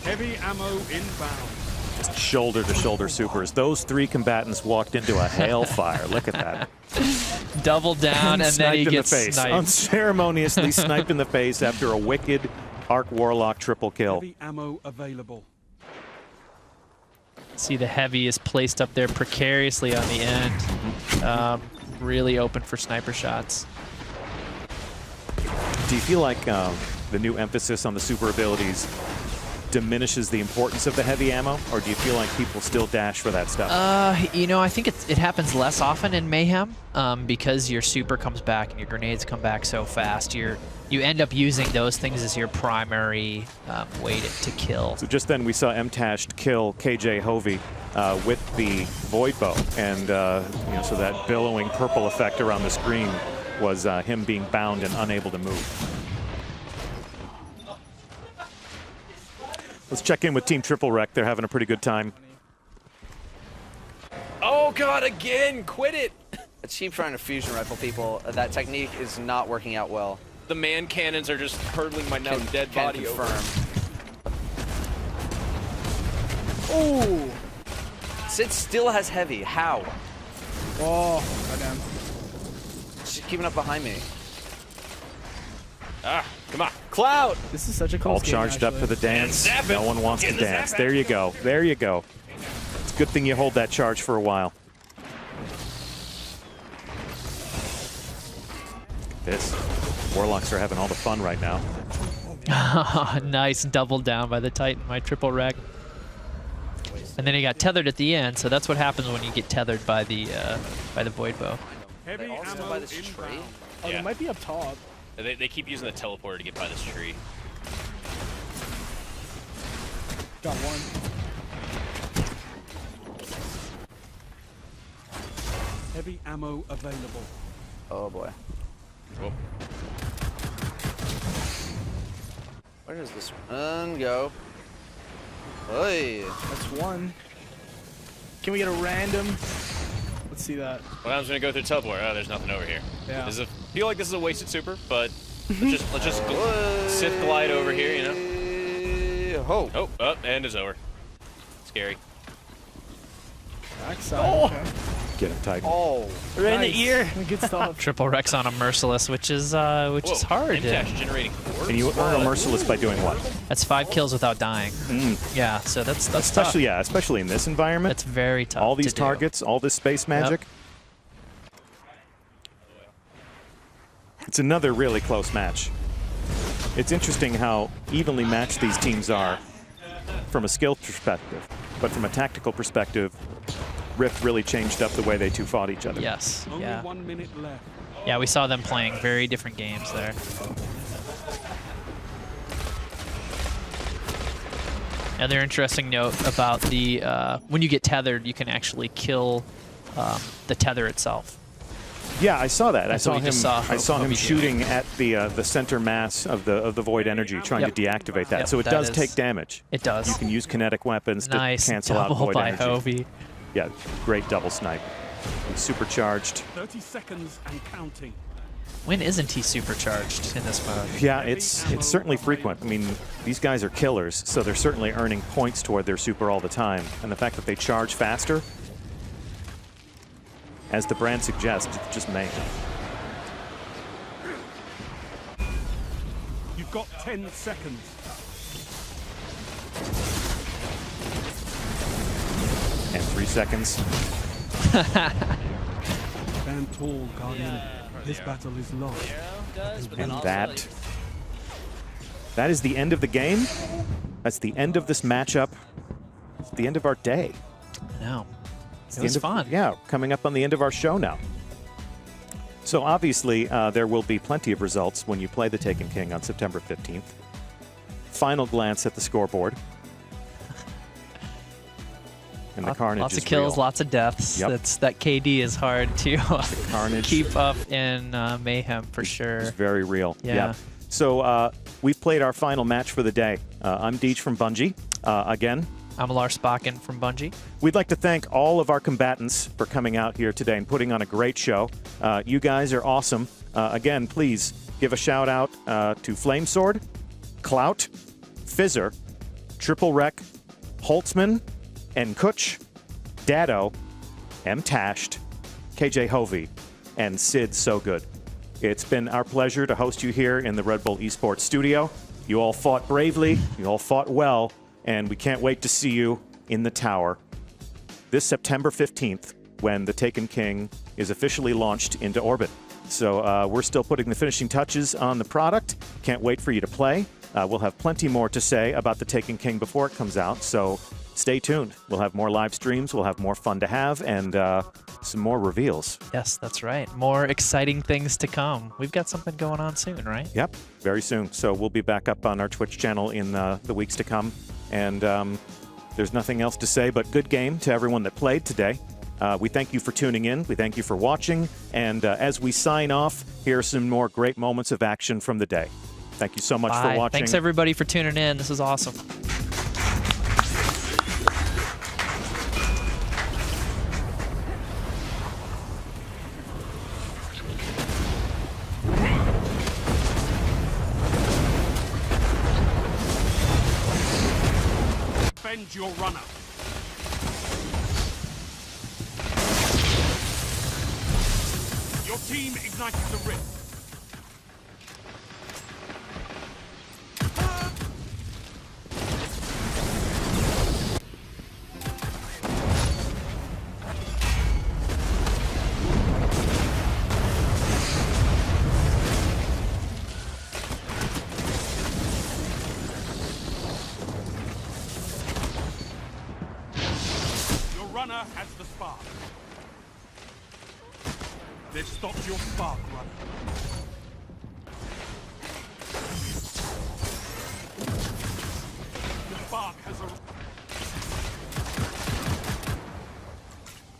Heavy ammo inbound. Just shoulder-to-shoulder supers. Those three combatants walked into a hailfire. Look at that. Double down, and then he sniped in gets the face. sniped. Unceremoniously sniped in the face after a wicked Arc Warlock triple kill. Heavy ammo available. See the heavy is placed up there precariously on the end. Really open for sniper shots. Do you feel like the new emphasis on the super abilities diminishes the importance of the heavy ammo, or do you feel like people still dash for that stuff? You know, I think it happens less often in Mayhem because your super comes back and your grenades come back so fast. You end up using those things as your primary way to kill. So just then we saw MTashed kill KJ Hovey with the Void Bow, and you know, so that billowing purple effect around the screen was him being bound and unable to move. Let's check in with Team Triple Wreck. They're having a pretty good time. Oh god, again! Quit it! I keep trying to fusion rifle people. That technique is not working out well. The man cannons are just hurtling my now dead body over. Oh! Sid still has heavy. How? Oh, goddamn. She's keeping up behind me. Ah, come on. Cloud! This is such a All close game, charged up for the dance. No one wants to dance. Zap it. There you go. There you go. It's a good thing you hold that charge for a while. This. Warlocks are having all the fun right now. Nice double down by the Titan, my Triple Wreck. And then he got tethered at the end, so that's what happens when you get tethered by the Void Bow. Heavy ammo by this tree. inbound. Oh, Yeah. they might be up top. They keep using the teleporter to get by this tree. Got one. Heavy ammo available. Oh boy. Whoop. Where does this one go? Hey. That's one. Can we get a random? Let's see that. Well, I was gonna go through teleport. Oh, there's nothing over here. Yeah. I feel like this is a wasted super, but let's just Sith glide over here, you know? Oh. Oh, and it's over. Scary. Backside. Okay. Get him, Titan. Oh. Right in the ear. Good stuff. Triple Wreck's on a Merciless, which is hard. MTash generating orbs. And you earn a Merciless by doing what? That's 5 kills without dying. Yeah, so that's tough. Yeah, especially in this environment. That's very tough. All these to do. targets, all this space magic. It's another really close match. It's interesting how evenly matched these teams are from a skill perspective, but from a tactical perspective, Rift really changed up the way they two fought each other. Yes. Only Yeah. 1 minute left. Yeah, we saw them playing very different games there. Another interesting note about the when you get tethered, you can actually kill the tether itself. Yeah, I saw that. I saw him Hobie shooting at the center mass of the void energy, trying to deactivate that. Yep, so it that does is- take damage. It does. You can use kinetic weapons Nice to cancel out double void by energy. Hobie. Yeah, great double snipe. He's supercharged. 30 seconds and counting. When isn't he supercharged in this mode? Yeah, it's certainly frequent. I mean, these guys are killers, so they're certainly earning points toward their super all the time. And the fact that they charge faster, as the brand suggests, it's just mayhem. You've got 10 seconds. And 3 seconds. Stand tall, Guardian. This battle is lost. And that is the end of the game. That's the end of this matchup. It's the end of our day. No. It's It the was end of- fun. Yeah, coming up on the end of our show now. So obviously, there will be plenty of results when you play the Taken King on September 15th. Final glance at the scoreboard. And the carnage Lots is of kills, real. lots of deaths. Yep. That KD is hard to carnage. keep up in Mayhem for sure. It's very real. Yeah. So we've played our final match for the day. I'm Deej from Bungie. Again, I'm Lars Bakken from Bungie. we'd like to thank all of our combatants for coming out here today and putting on a great show. You guys are awesome. Again, please give a shout out to Flamesword, Clout, Fizzer, Triple Wreck, Holtzman, and Kutch, Dado, MTashed, KJ Hovey, and Sid So Good. It's been our pleasure to host you here in the Red Bull Esports studio. You all fought bravely, you all fought well, and we can't wait to see you in the tower this September 15th when the Taken King is officially launched into orbit. So we're still putting the finishing touches on the product. Can't wait for you to play. We'll have plenty more to say about the Taken King before it comes out, so stay tuned. We'll have more live streams, we'll have more fun to have, and some more reveals. Yes, that's right. More exciting things to come. We've got something going on soon, right? Yep, very soon. So we'll be back up on our Twitch channel in the weeks to come, and there's nothing else to say but good game to everyone that played today. We thank you for tuning in. We thank you for watching. And as we sign off, here are some more great moments of action from the day. Thank you so much for watching. Thanks, everybody, for tuning in. This is awesome. Defend your runner. Your team ignited the rift. Your runner has the spark. They've stopped your spark, runner. The spark has a...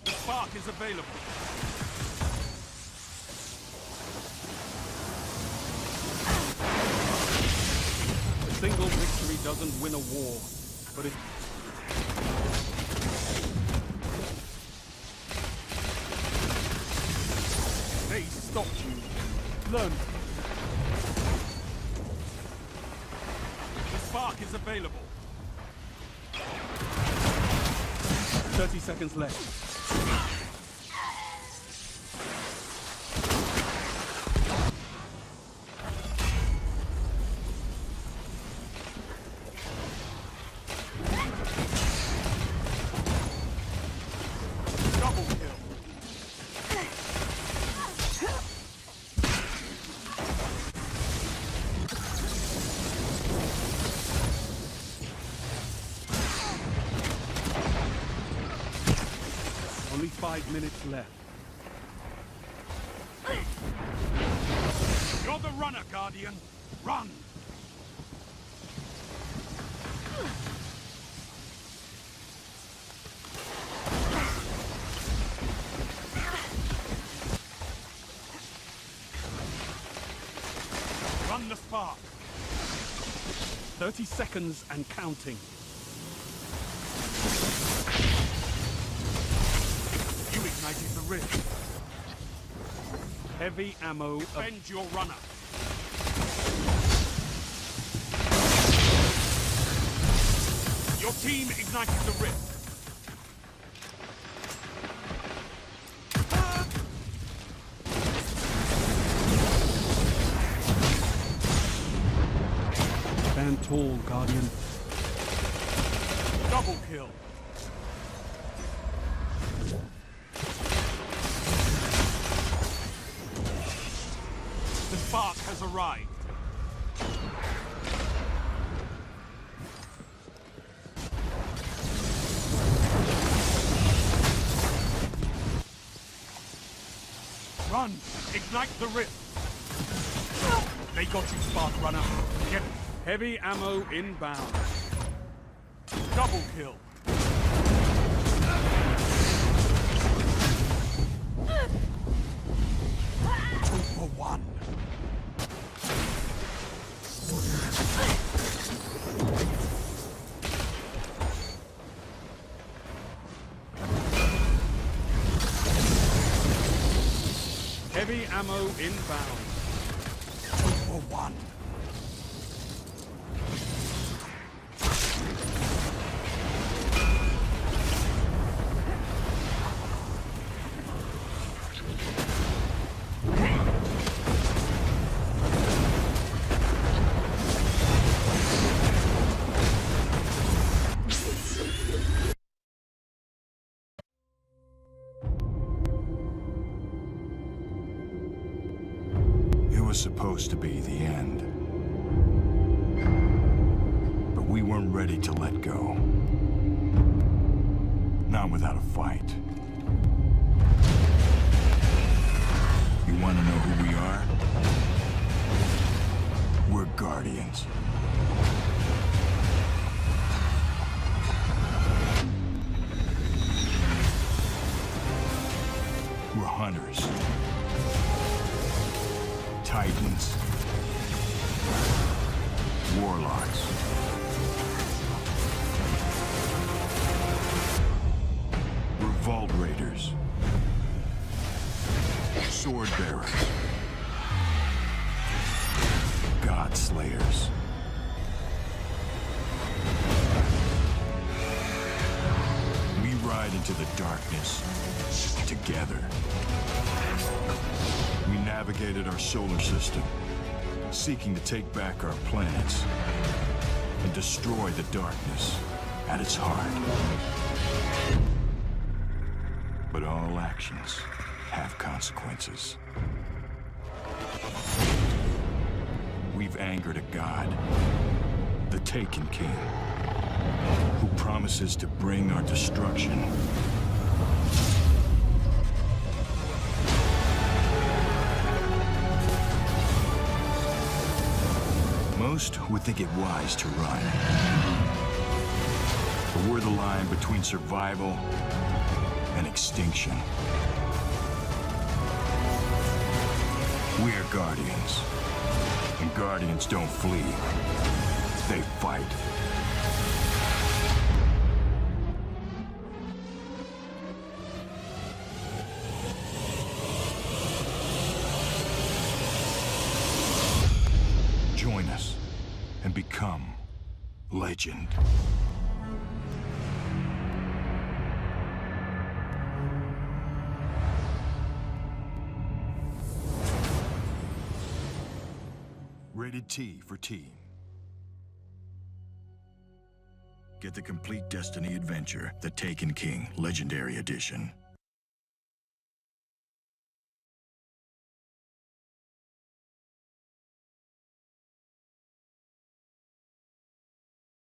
The spark is available. A single victory doesn't win a war, but it... They stopped you. Learn. The spark is available. 30 seconds left. Double kill. Only 5 minutes left. You're the runner, Guardian. Run! Run the spark. 30 seconds and counting. You ignited the rift. Heavy ammo. Avenge your runner. Your team ignited the rift. Stand tall, Guardian. Double kill. The spark has arrived. Run! Ignite the rift! They got you, Spark Runner. Get it. Heavy ammo inbound. Double kill. 2 for 1. Heavy ammo inbound. 2 for 1. was supposed to be the end. But we weren't ready to let go. Not without a fight. You want to know who we are? We're Guardians. We're hunters. Titans. Warlocks. Revolt Raiders. Sword Bearers. God Slayers. We ride into the darkness together. We navigated our solar system, seeking to take back our planets and destroy the darkness at its heart. But all actions have consequences. We've angered a god, the Taken King, who promises to bring our destruction. Most would think it wise to run. But we're the line between survival and extinction. We're Guardians. And Guardians don't flee. They fight. Join us and become legend. Rated T for Teen. Get the complete Destiny adventure, The Taken King Legendary Edition.